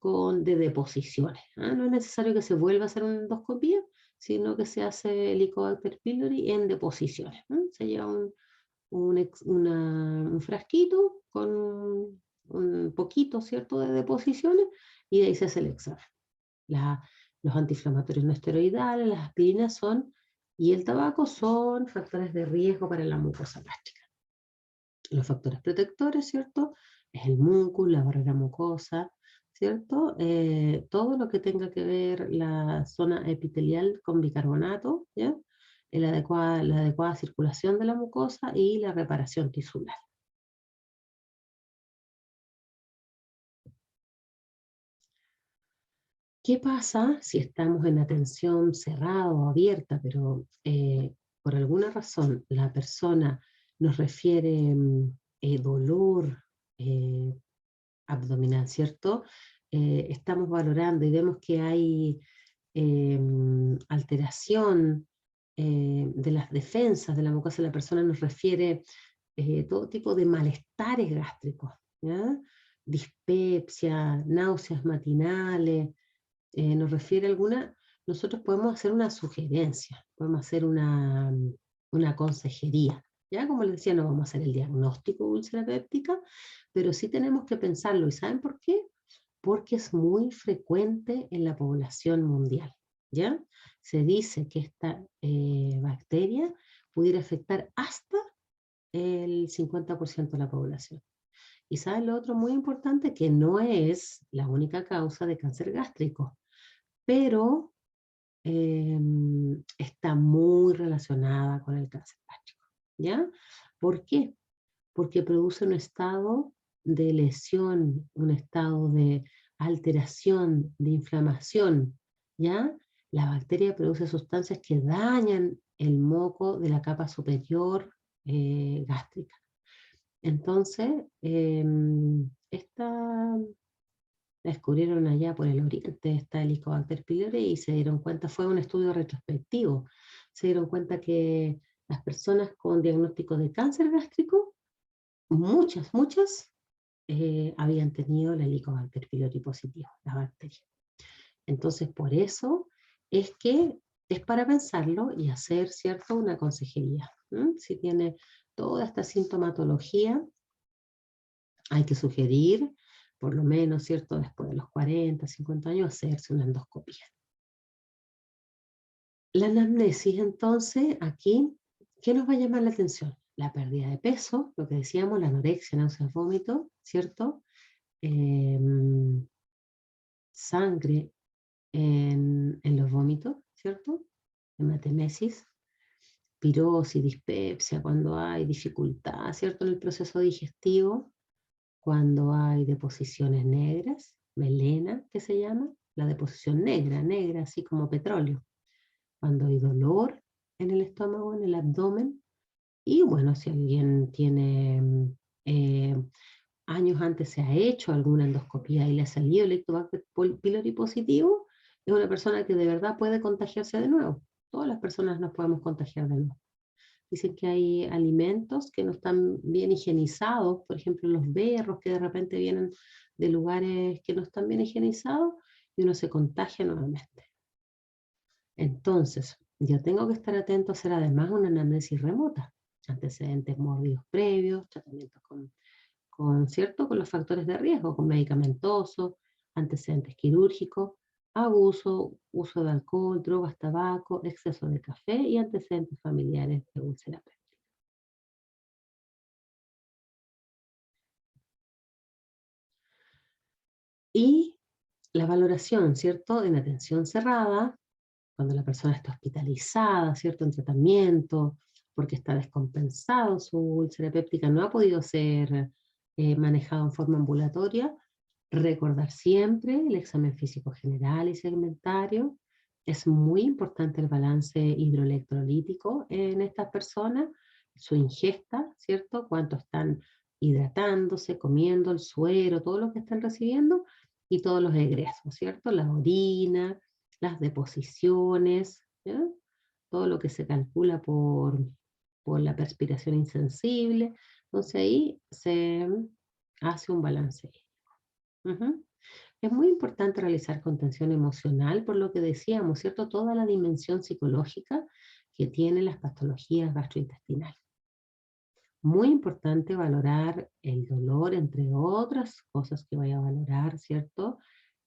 Speaker 1: de deposiciones, ¿ah? No es necesario que se vuelva a hacer una endoscopía, sino que se hace Helicobacter pylori en deposiciones, ¿ah? Se lleva un frasquito con un poquito, ¿cierto?, de deposiciones y de ahí se hace el examen. Los antiinflamatorios no esteroidales, las aspirinas y el tabaco son factores de riesgo para la mucosa gástrica. Los factores protectores, ¿cierto? Es el mucus, la barrera mucosa, ¿cierto? Todo lo que tenga que ver la zona epitelial con bicarbonato, ¿ya? La adecuada circulación de la mucosa y la reparación tisular. ¿Qué pasa si estamos en atención cerrada o abierta, pero por alguna razón la persona nos refiere dolor eh, abdominal, ¿cierto? Estamos valorando y vemos que hay alteración de las defensas de la mucosa de la persona, nos refiere todo tipo de malestares gástricos, ¿ya? Dispepsia, náuseas matinales, nos refiere a alguna, nosotros podemos hacer una sugerencia, podemos hacer una consejería. Ya, como les decía, no vamos a hacer el diagnóstico de úlcera péptica, pero sí tenemos que pensarlo. ¿Y saben por qué? Porque es muy frecuente en la población mundial. ¿Ya? Se dice que esta bacteria pudiera afectar hasta el 50% de la población. Y saben lo otro muy importante, que no es la única causa de cáncer gástrico, pero está muy relacionada con el cáncer gástrico, ¿ya? ¿Por qué? Porque produce un estado de lesión, un estado de alteración, de inflamación, ¿ya? La bacteria produce sustancias que dañan el moco de la capa superior gástrica. Entonces, esta la descubrieron allá por el oriente, esta Helicobacter pylori, y se dieron cuenta, fue un estudio retrospectivo, se dieron cuenta que las personas con diagnóstico de cáncer gástrico, muchas, habían tenido la Helicobacter pylori positiva, la bacteria. Entonces, por eso es que es para pensarlo y hacer, ¿cierto?, una consejería. Si tiene toda esta sintomatología, hay que sugerir, por lo menos, ¿cierto?, después de los 40, 50 años, hacerse una endoscopia. La anamnesis, entonces, aquí, ¿qué nos va a llamar la atención? La pérdida de peso, lo que decíamos, la anorexia, náuseas, vómito, ¿cierto? Sangre en los vómitos, ¿cierto? Hematemesis, pirosis, dispepsia, cuando hay dificultad, ¿cierto?, en el proceso digestivo, cuando hay deposiciones negras, melena, que se llama, la deposición negra, negra, así como petróleo, cuando hay dolor en el estómago, en el abdomen, y bueno, si alguien tiene eh, años antes se ha hecho alguna endoscopía y le ha salido el Helicobacter pylori positivo, es una persona que de verdad puede contagiarse de nuevo. Todas las personas nos podemos contagiar de nuevo. Dicen que hay alimentos que no están bien higienizados, por ejemplo los berros que de repente vienen de lugares que no están bien higienizados y uno se contagia nuevamente. Entonces, yo tengo que estar atento a hacer además una anamnesis remota, antecedentes mórbidos previos, tratamientos ¿cierto?, con los factores de riesgo, con medicamentosos, antecedentes quirúrgicos, abuso, uso de alcohol, drogas, tabaco, exceso de café y antecedentes familiares de úlcera péptica. Y la valoración, ¿cierto?, en atención cerrada, cuando la persona está hospitalizada, ¿cierto?, en tratamiento, porque está descompensado, su úlcera péptica no ha podido ser manejado en forma ambulatoria, recordar siempre el examen físico general y segmentario. Es muy importante el balance hidroelectrolítico en estas personas, su ingesta, ¿cierto? Cuánto están hidratándose, comiendo, el suero, todo lo que están recibiendo y todos los egresos, ¿cierto? La orina, las deposiciones, ¿ya? Todo lo que se calcula por la perspiración insensible. Entonces ahí se hace un balance. Ujú. Es muy importante realizar contención emocional, por lo que decíamos, ¿cierto? Toda la dimensión psicológica que tienen las patologías gastrointestinales. Muy importante valorar el dolor, entre otras cosas que voy a valorar, ¿cierto?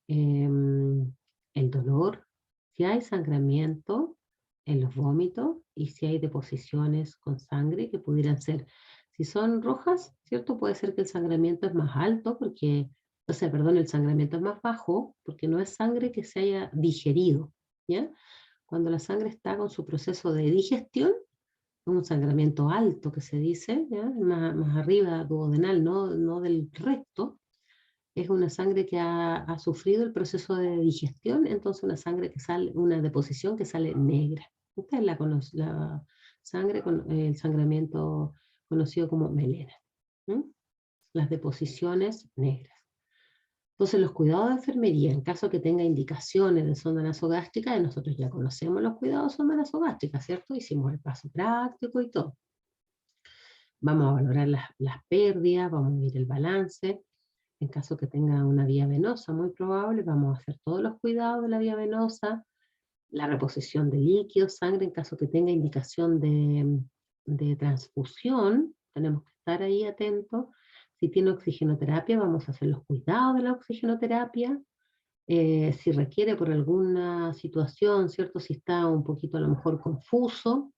Speaker 1: Em, el dolor, si hay sangramiento en los vómitos y si hay deposiciones con sangre que pudieran ser, si son rojas, ¿cierto? Puede ser que el sangramiento es más alto porque o sea, perdón, el sangramiento es más bajo porque no es sangre que se haya digerido, ¿ya? Cuando la sangre está con su proceso de digestión, un sangramiento alto que se dice, ¿ya? Más arriba, duodenal, no del recto, es una sangre que ha sufrido el proceso de digestión, entonces una sangre que sale, una deposición que sale negra. Esta es la sangre con el sangramiento conocido como melena. ¿Mm? Las deposiciones negras. Entonces, los cuidados de enfermería, en caso que tenga indicaciones de sonda nasogástrica, nosotros ya conocemos los cuidados de sonda nasogástrica, ¿cierto? Hicimos el paso práctico y todo. Vamos a valorar las pérdidas, vamos a medir el balance. En caso que tenga una vía venosa, muy probable, vamos a hacer todos los cuidados de la vía venosa, la reposición de líquidos, sangre, en caso que tenga indicación de transfusión, tenemos que estar ahí atentos. Si tiene oxigenoterapia, vamos a hacer los cuidados de la oxigenoterapia. Si requiere por alguna situación, ¿cierto? Si está un poquito a lo mejor confuso,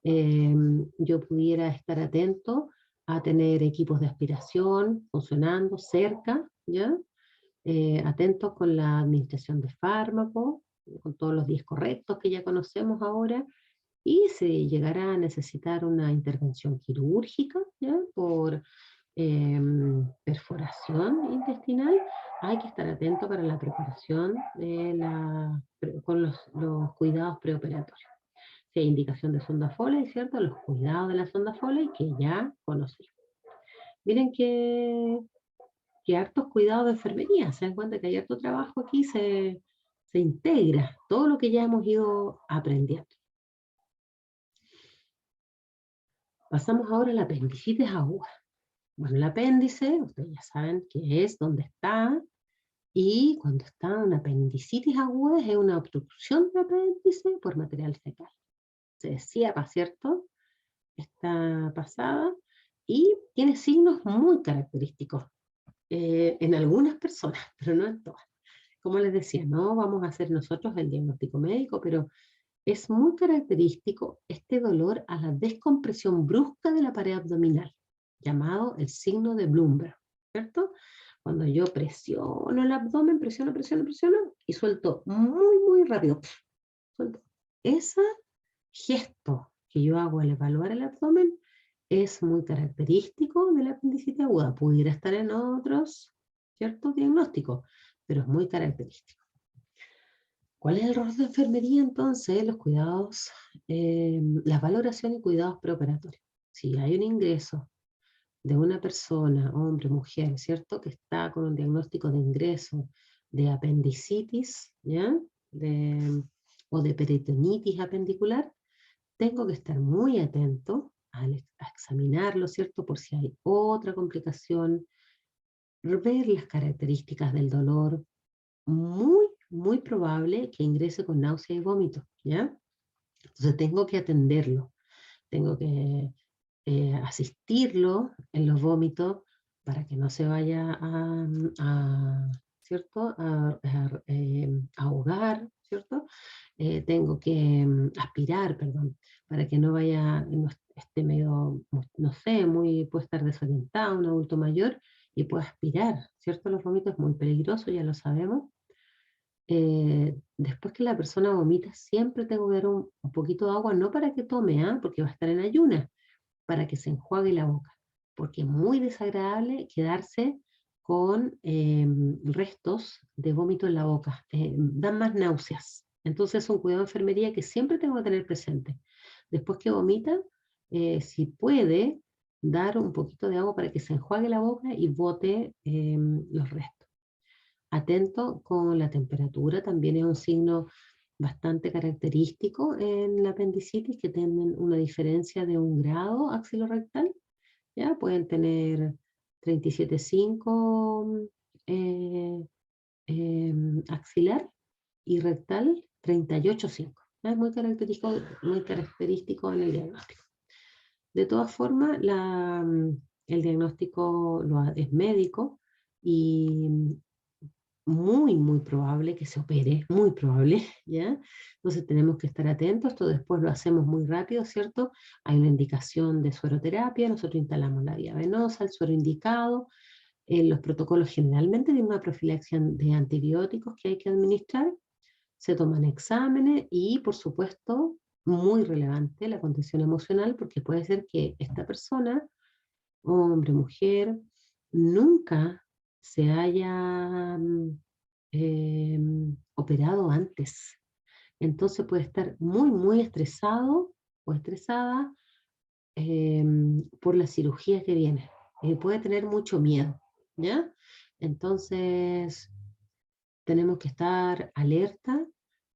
Speaker 1: yo pudiera estar atento a tener equipos de aspiración funcionando cerca, ¿ya? Atentos con la administración de fármacos, con todos los días correctos que ya conocemos ahora, y si llegara a necesitar una intervención quirúrgica, ¿ya? Por perforación intestinal, hay que estar atento para la preparación con los cuidados preoperatorios. Si hay indicación de sonda Foley, ¿cierto? Los cuidados de la sonda Foley que ya conocimos. Miren que hartos cuidados de enfermería, se dan cuenta que hay harto trabajo aquí, se integra todo lo que ya hemos ido aprendiendo. Pasamos ahora a la apendicitis aguda. Bueno, el apéndice, ustedes ya saben qué es, dónde está, y cuando está una apendicitis aguda es una obstrucción del apéndice por material fecal. Se cierra, ¿cierto? Está pasada y tiene signos muy característicos en algunas personas, pero no en todas. Como les decía, no vamos a hacer nosotros el diagnóstico médico, pero es muy característico este dolor a la descompresión brusca de la pared abdominal, llamado el signo de Bloomberg, ¿cierto? Cuando yo presiono el abdomen, presiono y suelto muy rápido. Suelto. Ese gesto que yo hago al evaluar el abdomen es muy característico de la apendicitis aguda. Pudiera estar en otros, ¿cierto? Diagnósticos, pero es muy característico. ¿Cuál es el rol de enfermería entonces? Los cuidados, la valoración y cuidados preoperatorios. Si hay un ingreso de una persona, hombre, mujer, ¿cierto? Que está con un diagnóstico de ingreso de apendicitis, ¿ya? O de peritonitis apendicular, tengo que estar muy atento a examinarlo, ¿cierto? Por si hay otra complicación, ver las características del dolor, muy probable que ingrese con náusea y vómito, ¿ya? Entonces tengo que atenderlo, tengo que asistirlo en los vómitos para que no se vaya ¿cierto? A ahogar, ¿cierto? Tengo que aspirar, perdón, para que no vaya, no esté medio, no sé, puede estar desorientado, un adulto mayor, y pueda aspirar, ¿cierto? Los vómitos es muy peligroso, ya lo sabemos. Después que la persona vomita, siempre tengo que dar un poquito de agua, no para que tome, porque va a estar en ayunas, para que se enjuague la boca, porque es muy desagradable quedarse con restos de vómito en la boca, dan más náuseas. Entonces es un cuidado de enfermería que siempre tengo que tener presente. Después que vomita, si puede, dar un poquito de agua para que se enjuague la boca y bote los restos. Atento con la temperatura, también es un signo bastante característico en la apendicitis, que tienen una diferencia de 1 grado axilorectal, ¿ya? Pueden tener 37,5 axilar y rectal 38,5. Es muy característico en el diagnóstico. De todas formas, el diagnóstico es médico y muy probable que se opere, muy probable, ¿ya? Entonces tenemos que estar atentos, esto después lo hacemos muy rápido, ¿cierto? Hay una indicación de sueroterapia, nosotros instalamos la vía venosa, el suero indicado, Los protocolos generalmente tienen una profilaxia de antibióticos que hay que administrar, se toman exámenes y, por supuesto, muy relevante la contención emocional, porque puede ser que esta persona, hombre, mujer, nunca se haya operado antes. Entonces puede estar muy, muy estresado o estresada por la cirugía que viene. Puede tener mucho miedo, ¿ya? Entonces tenemos que estar alerta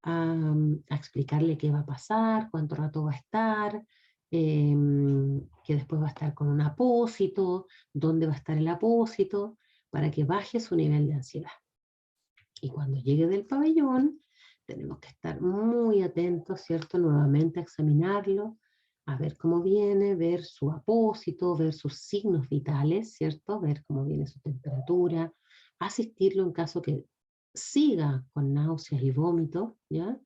Speaker 1: a explicarle qué va a pasar, cuánto rato va a estar, que después va a estar con un apósito, dónde va a estar el apósito, para que baje su nivel de ansiedad. Y cuando llegue del pabellón, tenemos que estar muy atentos, ¿cierto? Nuevamente a examinarlo, a ver cómo viene, ver su apósito, ver sus signos vitales, ¿cierto? Ver cómo viene su temperatura, asistirlo en caso que siga con náuseas y vómitos, ¿ya?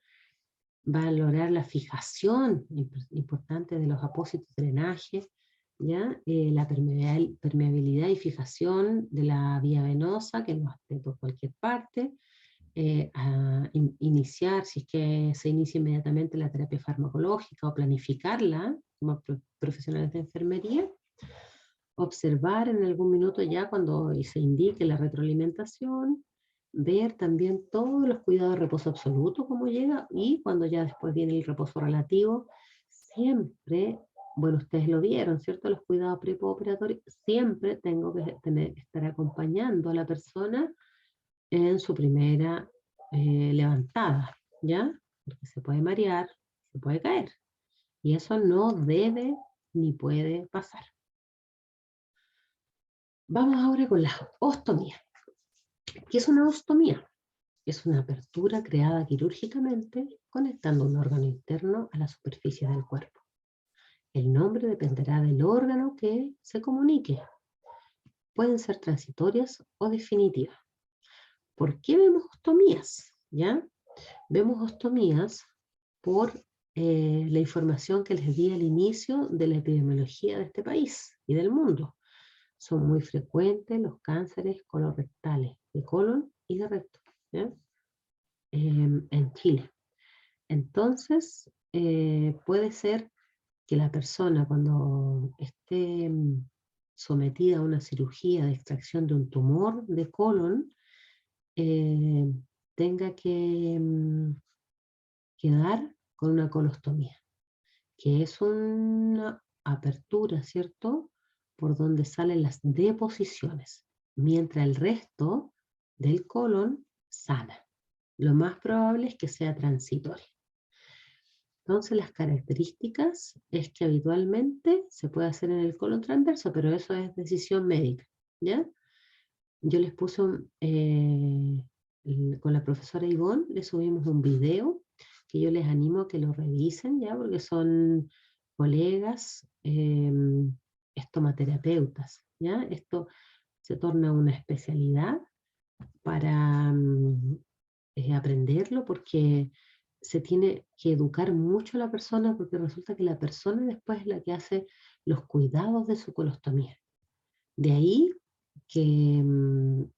Speaker 1: Valorar la fijación importante de los apósitos de drenaje, ¿ya? La permeabilidad y fijación de la vía venosa, que no esté por cualquier parte, a iniciar, si es que se inicia inmediatamente la terapia farmacológica o planificarla como profesionales de enfermería, observar en algún minuto ya cuando se indique la retroalimentación, ver también todos los cuidados de reposo absoluto, cómo llega, y cuando ya después viene el reposo relativo, siempre, bueno, ustedes lo vieron, ¿cierto? Los cuidados preoperatorios, siempre tengo que estar acompañando a la persona en su primera levantada, ¿ya? Porque se puede marear, se puede caer, y eso no debe ni puede pasar. Vamos ahora con la ostomía. ¿Qué es una ostomía? Es una apertura creada quirúrgicamente conectando un órgano interno a la superficie del cuerpo. El nombre dependerá del órgano que se comunique. Pueden ser transitorias o definitivas. ¿Por qué vemos ostomías? ¿Ya? Vemos ostomías por la información que les di al inicio de la epidemiología de este país y del mundo. Son muy frecuentes los cánceres colorectales, de colon y de recto, ¿ya? En Chile. Entonces, puede ser que la persona cuando esté sometida a una cirugía de extracción de un tumor de colon, eh, tenga que quedar con una colostomía, que es una apertura, ¿cierto? Por donde salen las deposiciones, mientras el resto del colon sana. Lo más probable es que sea transitorio. Entonces, las características es que habitualmente se puede hacer en el colon transverso, pero eso es decisión médica, ¿ya? Yo les puse con la profesora Ivonne, le subimos un video que yo les animo a que lo revisen, ¿ya? Porque son colegas estomaterapeutas, ¿ya? Esto se torna una especialidad para aprenderlo porque se tiene que educar mucho a la persona porque resulta que la persona después es la que hace los cuidados de su colostomía. De ahí que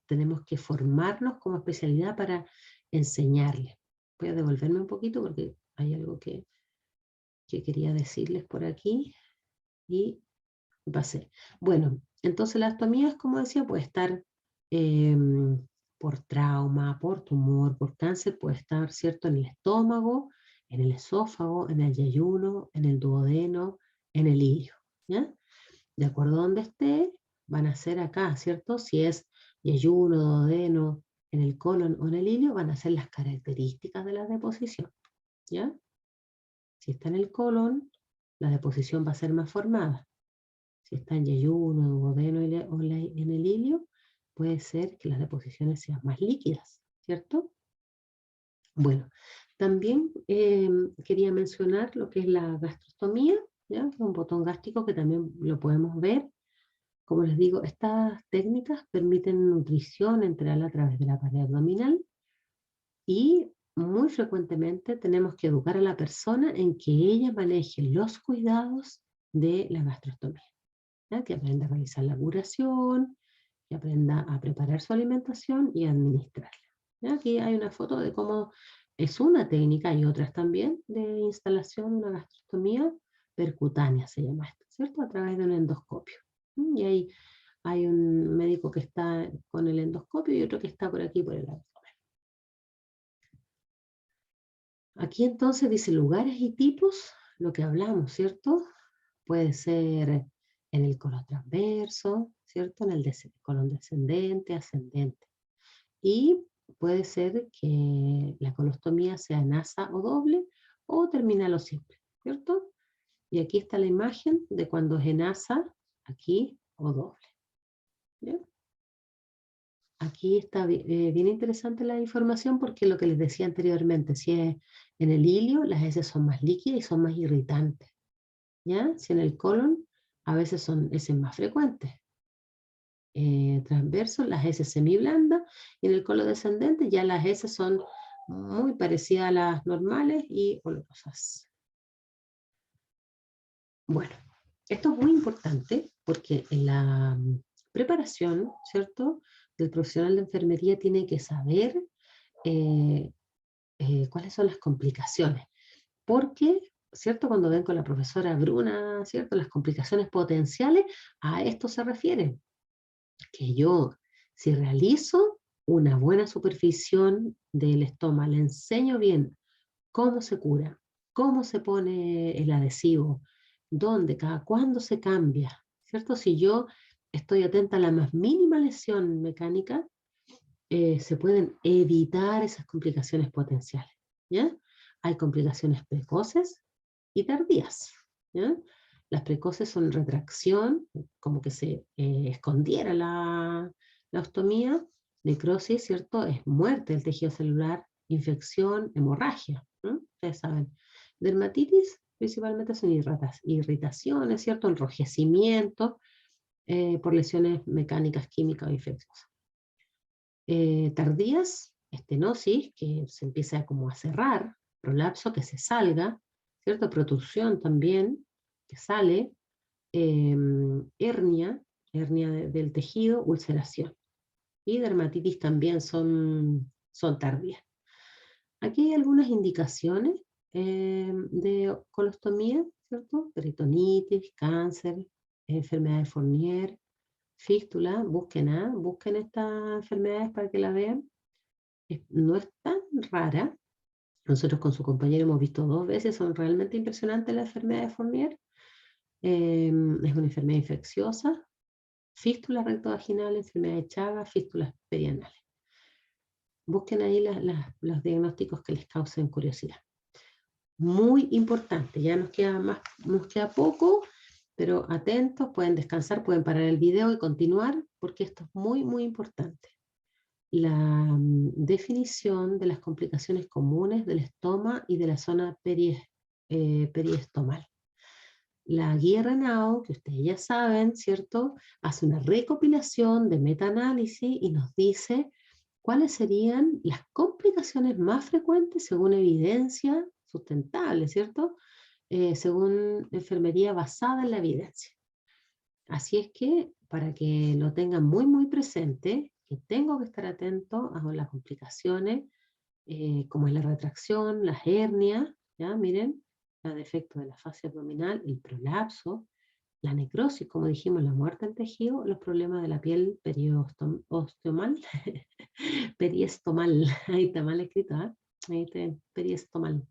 Speaker 1: tenemos que formarnos como especialidad para enseñarle. Voy a devolverme un poquito porque hay algo que quería decirles por aquí y pasé. Bueno, entonces la ostomía, como decía, puede estar por trauma, por tumor, por cáncer, puede estar, ¿cierto?, en el estómago, en el esófago, en el yeyuno, en el duodeno, en el ilio, ¿ya? De acuerdo a donde esté, van a ser acá, ¿cierto? Si es yeyuno, duodeno, en el colon o en el ilio, van a ser las características de la deposición, ¿ya? Si está en el colon, la deposición va a ser más formada. Si está en yeyuno, duodeno o en el ilio, puede ser que las deposiciones sean más líquidas, ¿cierto? Bueno, también quería mencionar lo que es la gastrostomía, ¿ya? Un botón gástrico que también lo podemos ver. Como les digo, estas técnicas permiten nutrición enteral a través de la pared abdominal y muy frecuentemente tenemos que educar a la persona en que ella maneje los cuidados de la gastrostomía, ¿ya? Que aprenda a realizar la curación, que aprenda a preparar su alimentación y a administrarla. ¿Ya? Aquí hay una foto de cómo es una técnica y otras también de instalación de una gastrostomía percutánea, se llama esto, ¿cierto? A través de un endoscopio. Y ahí hay un médico que está con el endoscopio y otro que está por aquí por el abdomen. Aquí entonces dice lugares y tipos, lo que hablamos, ¿cierto? Puede ser en el colon transverso, ¿cierto? En el colon descendente, ascendente. Y puede ser que la colostomía sea en asa o doble o terminal o simple, ¿cierto? Y aquí está la imagen de cuando es en asa, aquí o doble. ¿Ya? Aquí está bien interesante la información porque lo que les decía anteriormente, si es en el ilio, las heces son más líquidas y son más irritantes. ¿Ya? Si en el colon, a veces son heces más frecuentes. Transverso, las heces semiblandas, y en el colon descendente ya las heces son muy parecidas a las normales y olorosas. Bueno, esto es muy importante porque en la preparación, ¿cierto?, del profesional de enfermería tiene que saber eh, cuáles son las complicaciones. Porque, ¿cierto?, cuando ven con la profesora Bruna, ¿cierto?, las complicaciones potenciales, a esto se refiere. Que yo, si realizo una buena supervisión del estómago, le enseño bien cómo se cura, cómo se pone el adhesivo, dónde, cada cuándo se cambia, ¿cierto? Si yo estoy atenta a la más mínima lesión mecánica, se pueden evitar esas complicaciones potenciales, ¿ya? Hay complicaciones precoces y tardías, ¿ya? Las precoces son retracción, como que se escondiera la ostomía, necrosis, ¿cierto? Es muerte del tejido celular, infección, hemorragia, ¿no? Ustedes saben. Dermatitis principalmente son irritaciones, ¿cierto? Enrojecimiento por lesiones mecánicas, químicas o infecciosas. Tardías, estenosis, que se empieza como a cerrar, prolapso, que se salga, ¿cierto? Protrusión también, que sale, hernia, del tejido, ulceración. Y dermatitis también son tardías. Aquí hay algunas indicaciones de colostomía, ¿cierto? Peritonitis, cáncer, enfermedad de Fournier, fístula, busquen estas enfermedades para que la vean. No es tan rara. Nosotros con su compañero hemos visto 2 veces, son realmente impresionantes las enfermedades de Fournier. Es una enfermedad infecciosa, fístulas rectovaginales, enfermedad de Chagas, fístulas perianales. Busquen ahí los diagnósticos que les causen curiosidad. Muy importante, ya nos queda poco, pero atentos, pueden descansar, pueden parar el video y continuar, porque esto es muy, muy importante. La definición de las complicaciones comunes del estómago y de la zona periestomal. La guía RENAO, que ustedes ya saben, ¿cierto?, hace una recopilación de metaanálisis y nos dice cuáles serían las complicaciones más frecuentes según evidencia sustentable, ¿cierto?, según enfermería basada en la evidencia. Así es que, para que lo tengan muy, muy presente, que tengo que estar atento a las complicaciones, como es la retracción, las hernias, ¿ya? Miren, el defecto de la fascia abdominal, el prolapso, la necrosis, como dijimos, la muerte del tejido, los problemas de la piel periostomal, periestomal, ahí está mal escrito, ¿eh? Ahí está, periestomal.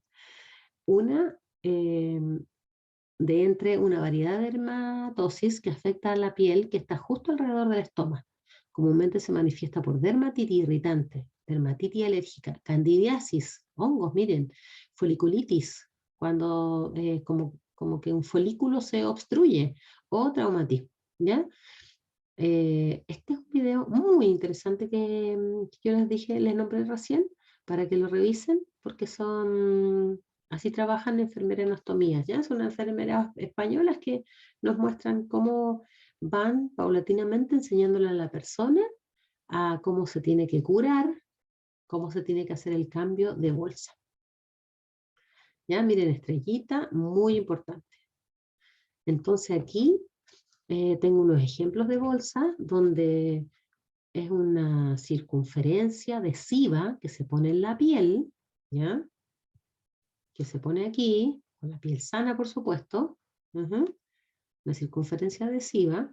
Speaker 1: Una de entre una variedad de dermatosis que afecta a la piel que está justo alrededor del estómago. Comúnmente se manifiesta por dermatitis irritante, dermatitis alérgica, candidiasis, hongos, miren, foliculitis, cuando como que un folículo se obstruye, o traumatismo, ¿ya? Este es un video muy interesante que yo les dije, les nombré recién, para que lo revisen, porque así trabajan enfermeras en ostomías, ¿ya? Son enfermeras españolas que nos muestran cómo van paulatinamente enseñándole a la persona a cómo se tiene que curar, cómo se tiene que hacer el cambio de bolsa. ¿Ya? Miren, estrellita, muy importante. Entonces aquí tengo unos ejemplos de bolsa donde es una circunferencia adhesiva que se pone en la piel, ¿ya? Que se pone aquí, con la piel sana, por supuesto. Una circunferencia adhesiva.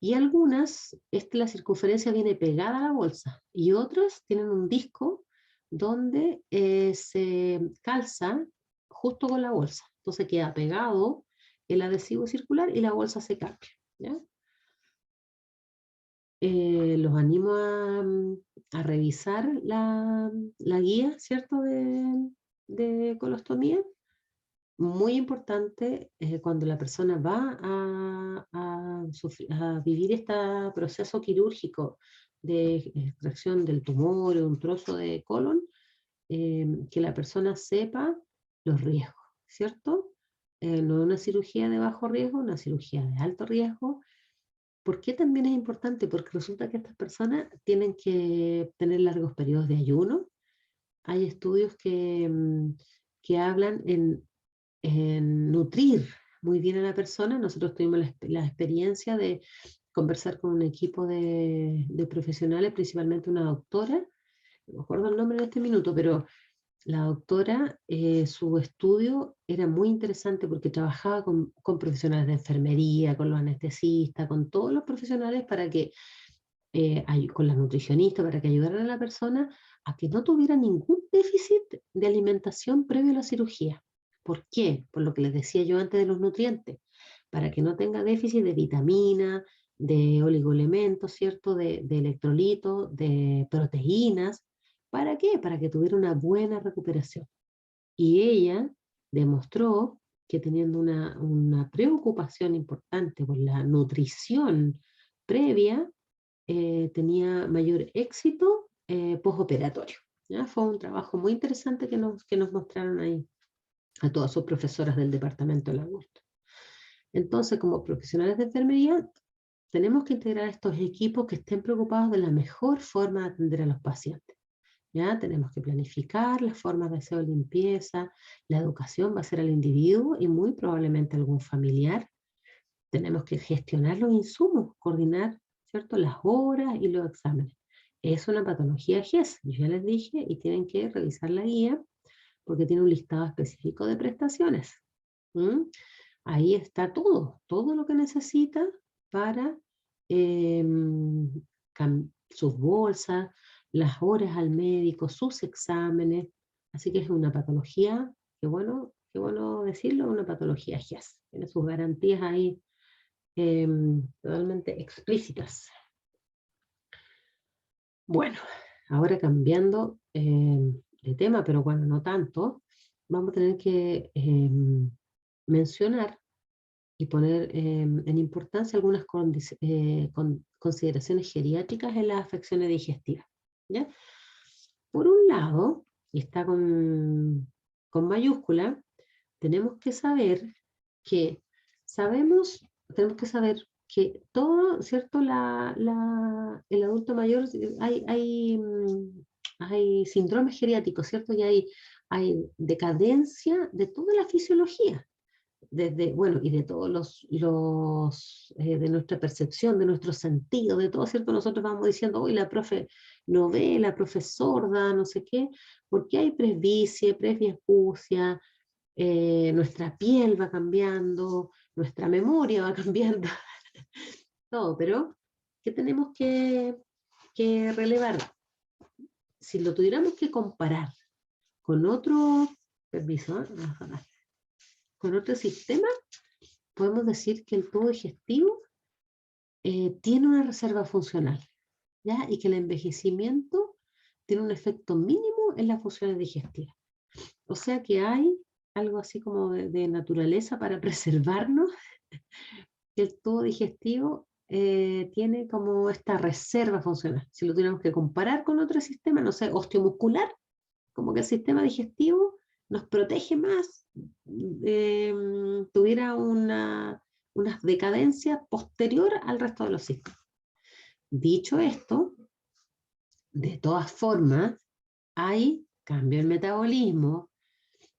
Speaker 1: Y algunas, la circunferencia viene pegada a la bolsa. Y otras tienen un disco donde se calza justo con la bolsa. Entonces queda pegado el adhesivo circular y la bolsa se cambia, ¿ya? Los animo a revisar la guía, ¿cierto?, de colostomía. Muy importante cuando la persona va a vivir este proceso quirúrgico de extracción del tumor o un trozo de colon, que la persona sepa los riesgos, ¿cierto? No una cirugía de bajo riesgo, una cirugía de alto riesgo. ¿Por qué también es importante? Porque resulta que estas personas tienen que tener largos periodos de ayuno. Hay estudios que hablan en nutrir muy bien a la persona. Nosotros tuvimos la experiencia de conversar con un equipo de profesionales, principalmente una doctora, no me acuerdo el nombre en este minuto, pero la doctora, su estudio era muy interesante porque trabajaba con profesionales de enfermería, con los anestesistas, con todos los profesionales para que, con la nutricionista, para que ayudaran a la persona a que no tuviera ningún déficit de alimentación previo a la cirugía. ¿Por qué? Por lo que les decía yo antes de los nutrientes, para que no tenga déficit de vitamina, de oligoelementos, ¿cierto? De electrolitos, de proteínas. ¿Para qué? Para que tuviera una buena recuperación. Y ella demostró que teniendo una preocupación importante por la nutrición previa, tenía mayor éxito postoperatorio. ¿Ya? Fue un trabajo muy interesante que nos mostraron ahí a todas sus profesoras del departamento del aborto. Entonces, como profesionales de enfermería, tenemos que integrar estos equipos que estén preocupados de la mejor forma de atender a los pacientes. ¿Ya? Tenemos que planificar las formas de aseo y limpieza, la educación va a ser al individuo y muy probablemente algún familiar. Tenemos que gestionar los insumos, coordinar, ¿cierto?, las horas y los exámenes. Es una patología GES, yo ya les dije, y tienen que revisar la guía porque tiene un listado específico de prestaciones. ¿Mm? Ahí está todo lo que necesita para sus bolsas, las horas al médico, sus exámenes. Así que es una patología, qué bueno decirlo, una patología GES. Tiene sus garantías ahí totalmente explícitas. Bueno, ahora cambiando de tema, pero bueno, no tanto, vamos a tener que mencionar y poner en importancia algunas consideraciones geriátricas en las afecciones digestivas, ¿ya? Por un lado, y está con mayúscula, tenemos que saber que tenemos que saber que todo, ¿cierto? El adulto mayor, hay síndromes geriátricos, ¿cierto? Y hay decadencia de toda la fisiología bueno, y de todos de nuestra percepción, de nuestro sentido, de todo, ¿cierto? Nosotros vamos diciendo, hoy la profe no ve, la profe es sorda, no sé qué, porque hay presbicie, presbiacusia, nuestra piel va cambiando, nuestra memoria va cambiando, todo, pero ¿qué tenemos que relevar? Si lo tuviéramos que comparar con otro, permiso, con otro sistema, podemos decir que el tubo digestivo tiene una reserva funcional, ¿ya? Y que el envejecimiento tiene un efecto mínimo en las funciones digestivas. O sea que hay algo así como de naturaleza para preservarnos, que el tubo digestivo tiene como esta reserva funcional. Si lo tuviéramos que comparar con otro sistema, no sé, osteomuscular, como que el sistema digestivo nos protege más, tuviera una decadencia posterior al resto de los sistemas. Dicho esto, de todas formas, hay cambio en metabolismo,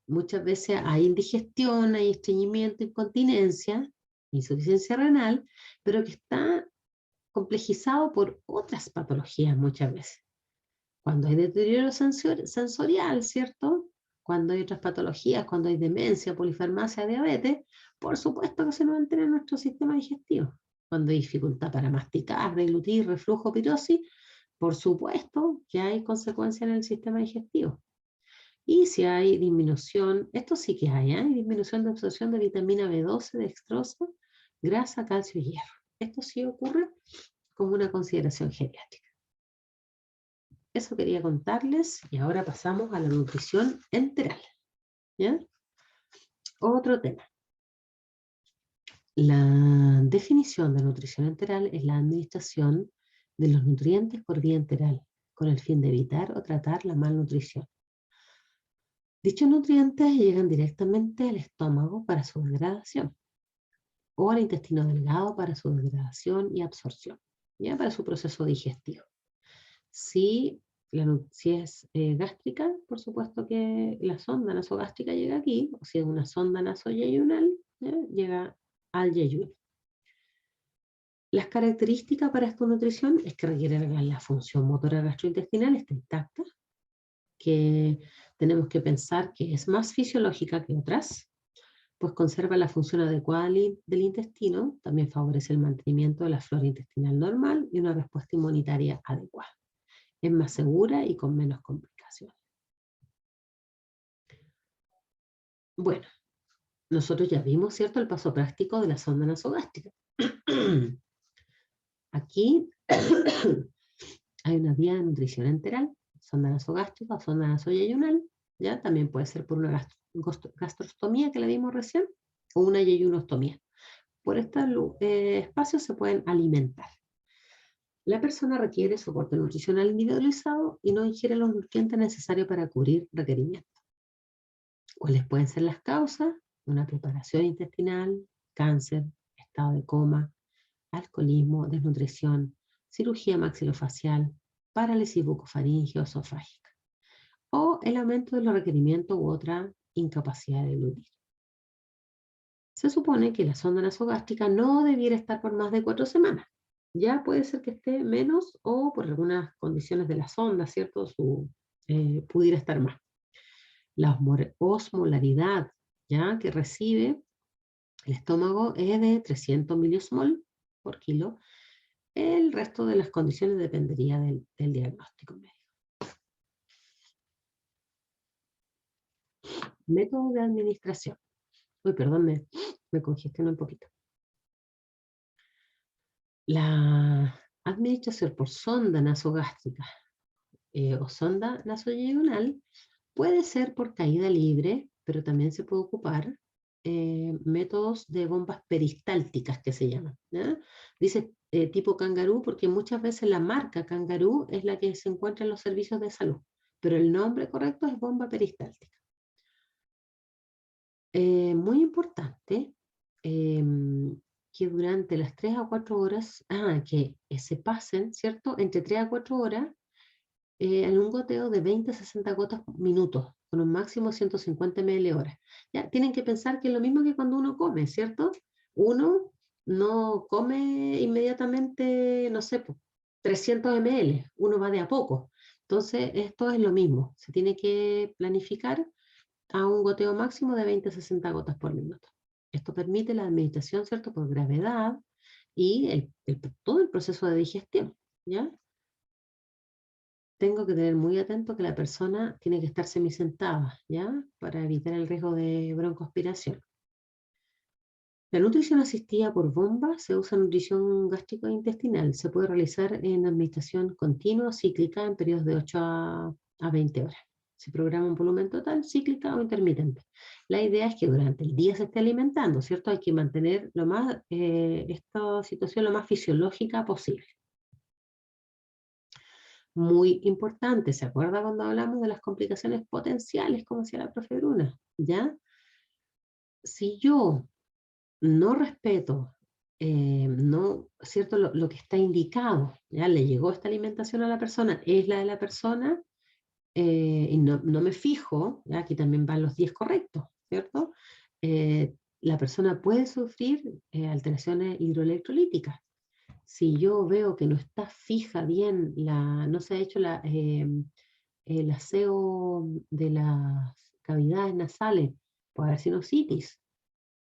Speaker 1: muchas veces hay indigestión, hay estreñimiento, incontinencia, insuficiencia renal, pero que está complejizado por otras patologías muchas veces. Cuando hay deterioro sensorial, ¿cierto? Cuando hay otras patologías, cuando hay demencia, polifarmacia, diabetes, por supuesto que se nos altera nuestro sistema digestivo. Cuando hay dificultad para masticar, deglutir, reflujo, pirosis, por supuesto que hay consecuencias en el sistema digestivo. Y si hay disminución, esto sí que hay, disminución de absorción de vitamina B12, dextrosa, grasa, calcio y hierro. Esto sí ocurre como una consideración geriátrica. Eso quería contarles y ahora pasamos a la nutrición enteral. ¿Ya? Otro tema. La definición de nutrición enteral es la administración de los nutrientes por vía enteral, con el fin de evitar o tratar la malnutrición. Dichos nutrientes llegan directamente al estómago para su degradación o al intestino delgado para su degradación y absorción, ¿ya? Para su proceso digestivo. Si es gástrica, por supuesto que la sonda nasogástrica llega aquí, o si es una sonda nasoyeyunal, llega al yeyuno. Las características para esta nutrición es que requiere que la función motora gastrointestinal esté intacta, que tenemos que pensar que es más fisiológica que otras, pues conserva la función adecuada del intestino, también favorece el mantenimiento de la flora intestinal normal y una respuesta inmunitaria adecuada. Es más segura y con menos complicaciones. Bueno, nosotros ya vimos, ¿cierto?, el paso práctico de la sonda nasogástrica. Aquí hay una vía de nutrición enteral, sonda nasogástrica o sonda nasoyeyunal, ¿ya? También puede ser por una gastrostomía que le dimos recién, o una yeyunostomía. Por estos espacios se pueden alimentar. La persona requiere soporte nutricional individualizado y no ingiere los nutrientes necesarios para cubrir requerimientos. ¿Cuáles pueden ser las causas? Una preparación intestinal, cáncer, estado de coma, alcoholismo, desnutrición, cirugía maxilofacial, parálisis bucofaringea o esofágica, o el aumento de los requerimientos u otra incapacidad de deglutir. Se supone que la sonda nasogástrica no debiera estar por más de 4 semanas. Ya puede ser que esté menos o por algunas condiciones de la sonda, ¿cierto? Pudiera estar más. La osmolaridad, ¿ya?, que recibe el estómago es de 300 miliosmol por kilo. El resto de las condiciones dependería del diagnóstico médico. Método de administración. Uy, perdón, me congestioné un poquito. La administración por sonda nasogástrica o sonda nasoyeyunal puede ser por caída libre, pero también se puede ocupar métodos de bombas peristálticas que se llaman, ¿ya? Dice tipo Kangaroo porque muchas veces la marca Kangaroo es la que se encuentra en los servicios de salud, pero el nombre correcto es bomba peristáltica. Muy importante que durante las 3 a 4 horas, que se pasen, ¿cierto?, entre 3 a 4 horas en un goteo de 20 a 60 gotas por minuto, con un máximo de 150 ml hora. Ya, tienen que pensar que es lo mismo que cuando uno come, ¿cierto? Uno no come inmediatamente, no sé, 300 ml, uno va de a poco. Entonces, esto es lo mismo, se tiene que planificar a un goteo máximo de 20 a 60 gotas por minuto. Esto permite la administración, ¿cierto?, por gravedad y todo el proceso de digestión, ¿ya? Tengo que tener muy atento que la persona tiene que estar semisentada, ¿ya?, para evitar el riesgo de broncoaspiración. La nutrición asistida por bomba se usa en nutrición gástrico-intestinal. Se puede realizar en administración continua o cíclica en periodos de 8 a 20 horas. Se programa un volumen total, cíclica o intermitente. La idea es que durante el día se esté alimentando, ¿cierto? Hay que mantener esta situación lo más fisiológica posible. Muy importante, ¿se acuerda cuando hablamos de las complicaciones potenciales, como decía la profe Bruna? ¿Ya? Si yo no respeto, ¿cierto?, lo que está indicado, ¿ya? Le llegó esta alimentación a la persona, es la de la persona, y no me fijo, ¿ya? Aquí también van los 10 correctos, ¿cierto? La persona puede sufrir alteraciones hidroelectrolíticas. Si yo veo que no está fija bien, no se ha hecho el aseo de las cavidades nasales, puede haber sinusitis.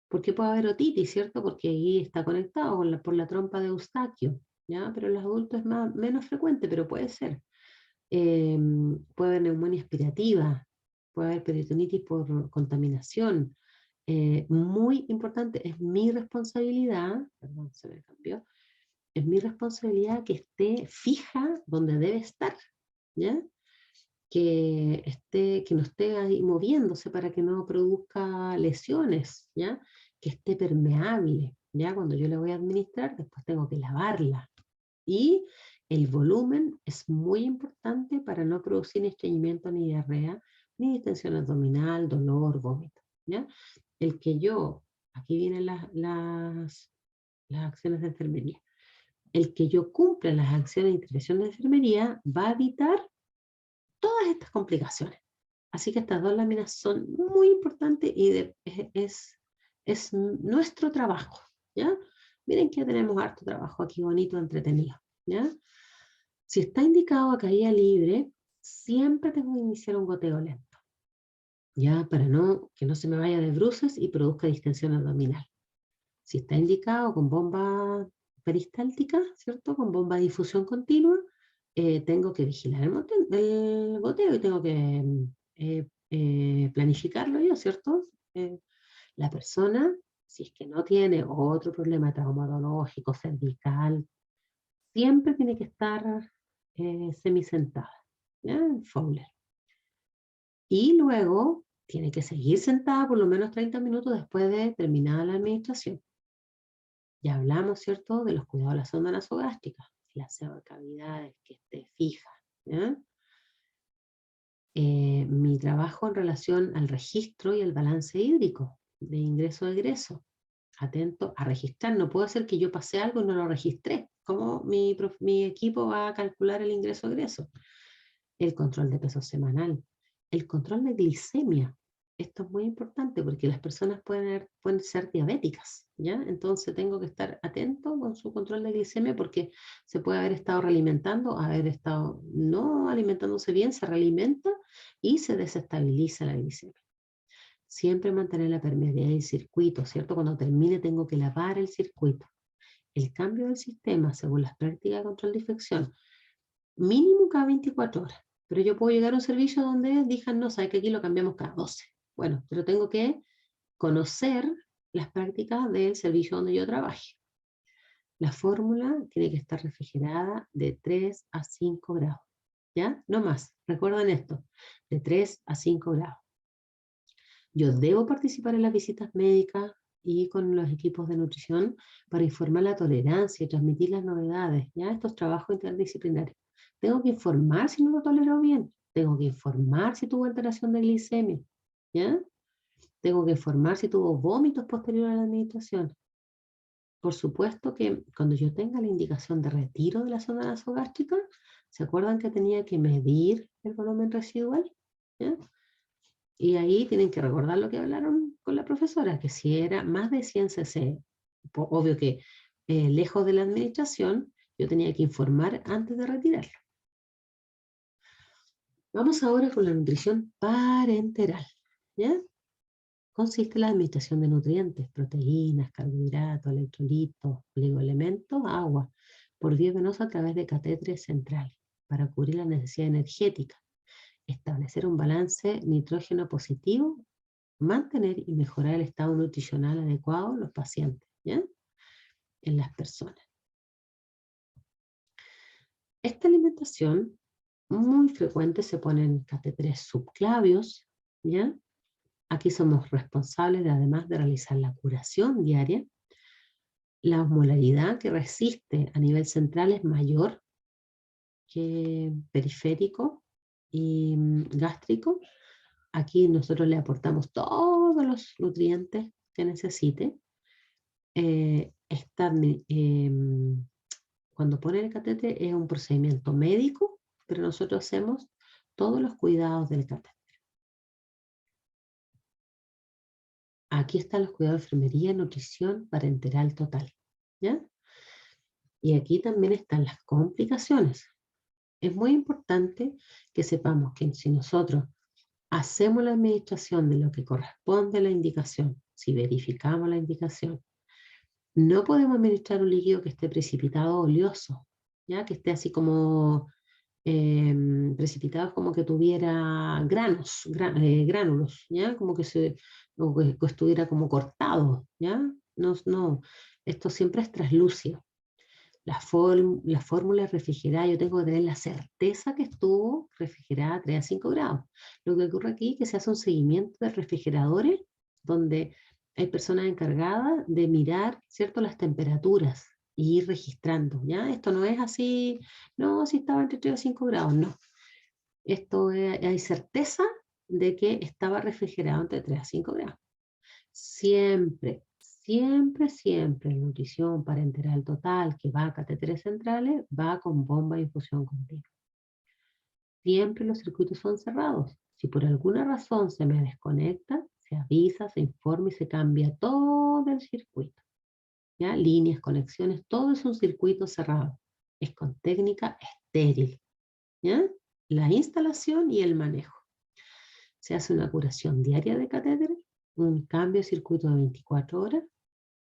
Speaker 1: ¿Por qué puede haber otitis, cierto? Porque ahí está conectado por la trompa de Eustaquio, ¿ya? Pero en los adultos es menos frecuente, pero puede ser. Puede haber neumonía aspirativa, puede haber peritonitis por contaminación. Muy importante, es mi responsabilidad, perdón, se me cambió, es mi responsabilidad que esté fija donde debe estar, ¿ya? Que no esté ahí moviéndose para que no produzca lesiones, ¿ya? Que esté permeable, ¿ya? Cuando yo la voy a administrar, después tengo que lavarla. Y el volumen es muy importante para no producir ni estreñimiento, ni diarrea, ni distensión abdominal, dolor, vómito, ¿ya? El que yo, aquí vienen las acciones de enfermería, el que yo cumpla las acciones de intervención de enfermería va a evitar todas estas complicaciones. Así que estas dos láminas son muy importantes y es nuestro trabajo, ¿ya? Miren que tenemos harto trabajo aquí, bonito, entretenido, ¿ya? Si está indicado a caída libre, siempre tengo que iniciar un goteo lento, ¿ya? Para que no se me vaya de bruces y produzca distensión abdominal. Si está indicado con bomba peristáltica, ¿cierto? Con bomba de difusión continua, tengo que vigilar el goteo y tengo que planificarlo yo, ¿cierto? La persona, si es que no tiene otro problema traumatológico, cervical, siempre tiene que estar semisentada, ¿ya? En Fowler. Y luego tiene que seguir sentada por lo menos 30 minutos después de terminada la administración. Ya hablamos, ¿cierto?, de los cuidados de la sonda nasogástrica, el aseo de cavidades, que esté fija, ¿ya? Mi trabajo en relación al registro y el balance hídrico de ingreso-egreso. Atento a registrar. No puedo hacer que yo pase algo y no lo registré. ¿Cómo mi equipo va a calcular el ingreso-egreso? El control de peso semanal, el control de glicemia. Esto es muy importante porque las personas pueden ser diabéticas, ¿ya? Entonces tengo que estar atento con su control de glicemia porque se puede haber estado realimentando, haber estado no alimentándose bien, se realimenta y se desestabiliza la glicemia. Siempre mantener la permeabilidad del circuito, ¿cierto? Cuando termine tengo que lavar el circuito. El cambio del sistema según las prácticas de control de infección mínimo cada 24 horas. Pero yo puedo llegar a un servicio donde digan, no, sabe que aquí lo cambiamos cada 12. Bueno, pero tengo que conocer las prácticas del servicio donde yo trabaje. La fórmula tiene que estar refrigerada de 3 a 5 grados. ¿Ya? No más. Recuerden esto, de 3 a 5 grados. Yo debo participar en las visitas médicas y con los equipos de nutrición para informar la tolerancia y transmitir las novedades, ¿ya? Estos trabajos interdisciplinarios. Tengo que informar si no lo tolero bien. Tengo que informar si tuvo alteración de glicemia, ¿ya? Tengo que informar si tuvo vómitos posteriores a la administración. Por supuesto que cuando yo tenga la indicación de retiro de la zona nasogástrica, ¿se acuerdan que tenía que medir el volumen residual? ¿Ya? Y ahí tienen que recordar lo que hablaron con la profesora, que si era más de 100 cc, obvio que lejos de la administración, yo tenía que informar antes de retirarlo. Vamos ahora con la nutrición parenteral, ¿ya? Consiste en la administración de nutrientes, proteínas, carbohidratos, electrolitos, oligoelementos, agua, por vía venosa a través de catéteres centrales, para cubrir la necesidad energética, establecer un balance nitrógeno positivo, mantener y mejorar el estado nutricional adecuado en los pacientes, ¿ya? En las personas. Esta alimentación muy frecuente se ponen catéteres subclavios, ¿ya? Aquí somos responsables además de realizar la curación diaria. La osmolaridad que resiste a nivel central es mayor que periférico y gástrico. Aquí nosotros le aportamos todos los nutrientes que necesite. Cuando ponen el catéter es un procedimiento médico, pero nosotros hacemos todos los cuidados del catéter. Aquí están los cuidados de enfermería, nutrición parenteral total, ¿ya? Y aquí también están las complicaciones. Es muy importante que sepamos que si nosotros hacemos la administración de lo que corresponde a la indicación, si verificamos la indicación, no podemos administrar un líquido que esté precipitado o oleoso, ¿ya? Que esté así como precipitado, como que tuviera gránulos, ¿ya? Como que, que estuviera como cortado, ¿ya? No, no, esto siempre es traslúcido. La fórmula refrigerada, yo tengo que tener la certeza que estuvo refrigerada a 3 a 5 grados. Lo que ocurre aquí es que se hace un seguimiento de refrigeradores donde hay personas encargadas de mirar, ¿cierto?, las temperaturas y ir registrando, ¿ya? Esto no es así, no, si estaba entre 3 a 5 grados, no. Esto hay certeza de que estaba refrigerado entre 3 a 5 grados. Siempre, siempre, siempre la nutrición parenteral total que va a catéteres centrales va con bomba de infusión continua. Siempre los circuitos son cerrados. Si por alguna razón se me desconecta, se avisa, se informa y se cambia todo el circuito. ¿Ya? Líneas, conexiones, todo es un circuito cerrado. Es con técnica estéril. ¿Ya? La instalación y el manejo. Se hace una curación diaria de catéteres, un cambio de circuito de 24 horas,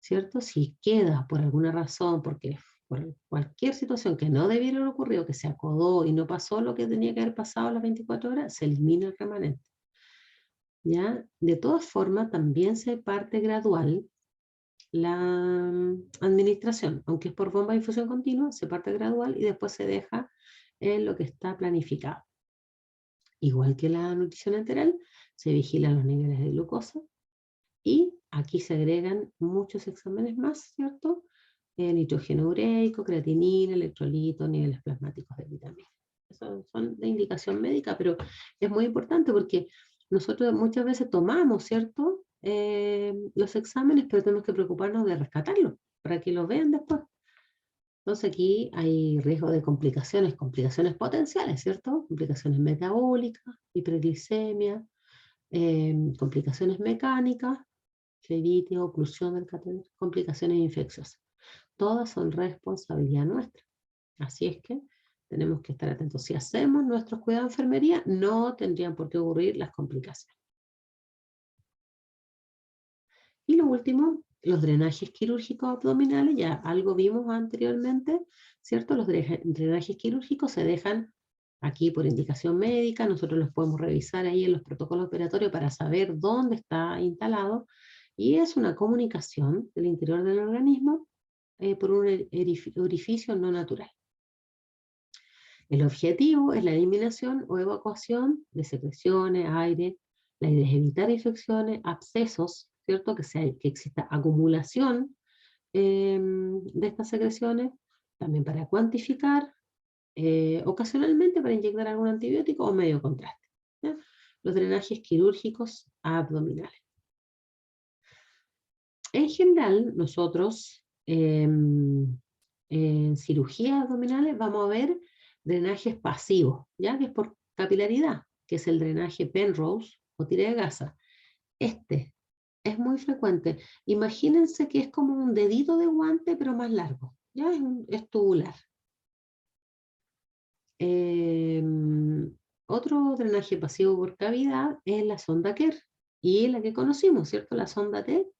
Speaker 1: ¿cierto? Si queda por alguna razón, porque por cualquier situación que no debiera haber ocurrido, que se acodó y no pasó lo que tenía que haber pasado a las 24 horas, se elimina el remanente. ¿Ya? De todas formas, también se parte gradual la administración, aunque es por bomba de infusión continua, se parte gradual y después se deja en lo que está planificado. Igual que la nutrición enteral, se vigilan los niveles de glucosa y aquí se agregan muchos exámenes más, ¿cierto? Nitrógeno ureico, creatinina, electrolitos, niveles plasmáticos de vitaminas. Esos son de indicación médica, pero es muy importante porque nosotros muchas veces tomamos, ¿cierto? Los exámenes, pero tenemos que preocuparnos de rescatarlos para que los vean después. Entonces aquí hay riesgo de complicaciones, complicaciones potenciales, ¿cierto? Complicaciones metabólicas, hiperglicemia, complicaciones mecánicas, flebitis, oclusión del catéter, complicaciones infecciosas. Todas son responsabilidad nuestra. Así es que tenemos que estar atentos. Si hacemos nuestros cuidados de enfermería, no tendrían por qué ocurrir las complicaciones. Y lo último, los drenajes quirúrgicos abdominales, ya algo vimos anteriormente, ¿cierto? Los drenajes quirúrgicos se dejan aquí por indicación médica, nosotros los podemos revisar ahí en los protocolos operatorios para saber dónde está instalado, y es una comunicación del interior del organismo por un orificio no natural. El objetivo es la eliminación o evacuación de secreciones, aire. La idea es evitar infecciones, abscesos, ¿cierto? Que exista acumulación de estas secreciones, también para cuantificar, ocasionalmente para inyectar algún antibiótico o medio contraste. ¿Ya? Los drenajes quirúrgicos abdominales. En general, nosotros en cirugías abdominales vamos a ver drenajes pasivos, ya que es por capilaridad, que es el drenaje Penrose o tira de gasa. Este es muy frecuente. Imagínense que es como un dedito de guante, pero más largo. Ya es tubular. Otro drenaje pasivo por cavidad es la sonda Kerr y la que conocimos, ¿cierto? La sonda T,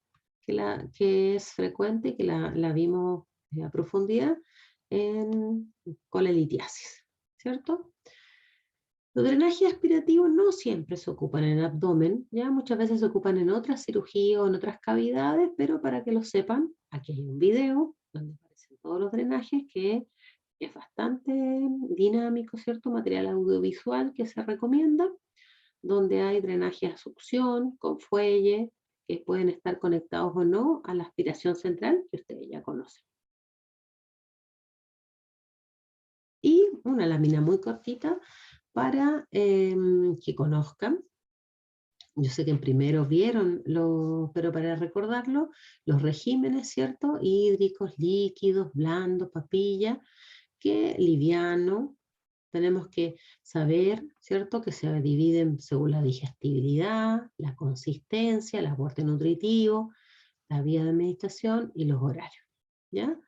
Speaker 1: que es frecuente, que la vimos a profundidad en colelitiasis, ¿cierto? Los drenajes aspirativos no siempre se ocupan en el abdomen, ya muchas veces se ocupan en otras cirugías o en otras cavidades, pero para que lo sepan, aquí hay un video donde aparecen todos los drenajes que es bastante dinámico, ¿cierto? Material audiovisual que se recomienda, donde hay drenaje a succión con fuelle, que pueden estar conectados o no a la aspiración central que ustedes ya conocen. Y una lámina muy cortita para que conozcan. Yo sé que en primero vieron, pero para recordarlo, los regímenes, ¿cierto? Hídricos, líquidos, blandos, papilla, que liviano. Tenemos que saber, ¿cierto?, que se dividen según la digestibilidad, la consistencia, el aporte nutritivo, la vía de administración y los horarios, ¿ya?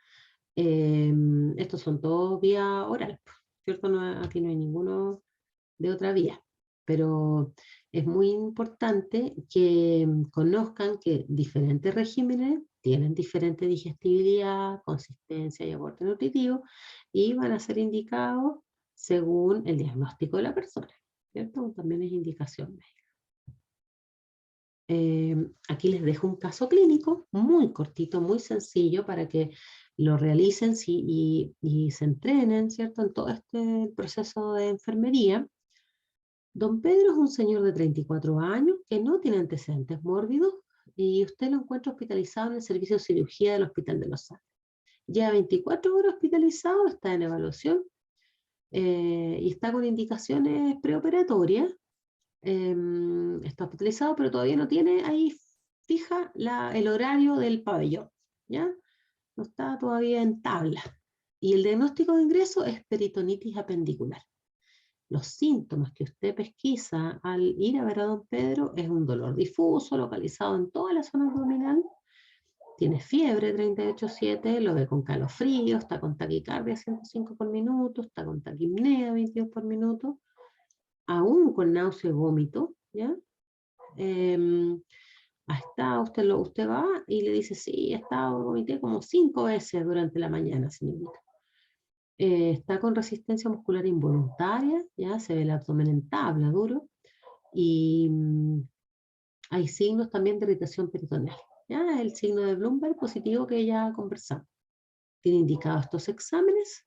Speaker 1: Estos son todos vía oral, ¿cierto? Aquí no hay ninguno de otra vía, pero es muy importante que conozcan que diferentes regímenes tienen diferente digestibilidad, consistencia y aporte nutritivo y van a ser indicados según el diagnóstico de la persona, ¿cierto? También es indicación médica. Aquí les dejo un caso clínico muy cortito, muy sencillo para que lo realicen y se entrenen, ¿cierto? En todo este proceso de enfermería. Don Pedro es un señor de 34 años que no tiene antecedentes mórbidos y usted lo encuentra hospitalizado en el servicio de cirugía del Hospital de los Andes. Ya 24 horas hospitalizado, está en evaluación y está con indicaciones preoperatorias. Está hospitalizado, pero todavía no tiene ahí fija el horario del pabellón, ¿ya? No está todavía en tabla. Y el diagnóstico de ingreso es peritonitis apendicular. Los síntomas que usted pesquisa al ir a ver a don Pedro es un dolor difuso, localizado en toda la zona abdominal, tiene fiebre 38,7, lo ve con calofrío, está con taquicardia 105 por minuto, está con taquipnea 22 por minuto, aún con náusea y vómito, ¿ya? Usted va y le dice, sí, he estado, vomité como 5 veces durante la mañana, señorita. Está con resistencia muscular involuntaria, ya se ve el abdomen en tabla, duro, y hay signos también de irritación peritoneal. Ya el signo de Bloomberg positivo que ya conversamos. Tiene indicados estos exámenes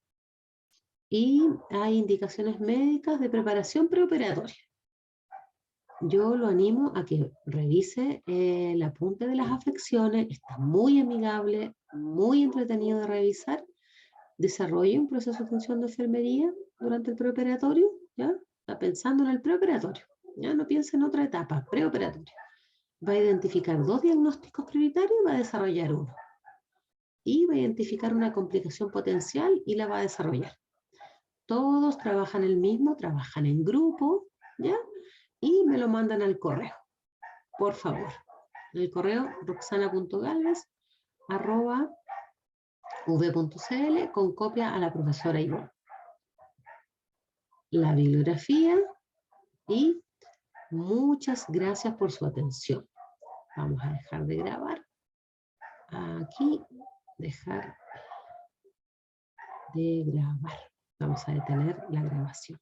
Speaker 1: y hay indicaciones médicas de preparación preoperatoria. Yo lo animo a que revise el apunte de las afecciones, está muy amigable, muy entretenido de revisar. Desarrolle un proceso de función de enfermería durante el preoperatorio, ¿ya? Está pensando en el preoperatorio, ya no piensa en otra etapa, preoperatorio. Va a identificar 2 diagnósticos prioritarios y va a desarrollar uno. Y va a identificar una complicación potencial y la va a desarrollar. Todos trabajan el mismo, trabajan en grupo, ¿ya? Y me lo mandan al correo, por favor. El correo roxana.galvez@v.cl con copia a la profesora Ivonne. La bibliografía y muchas gracias por su atención. Vamos a dejar de grabar. Aquí, dejar de grabar. Vamos a detener la grabación.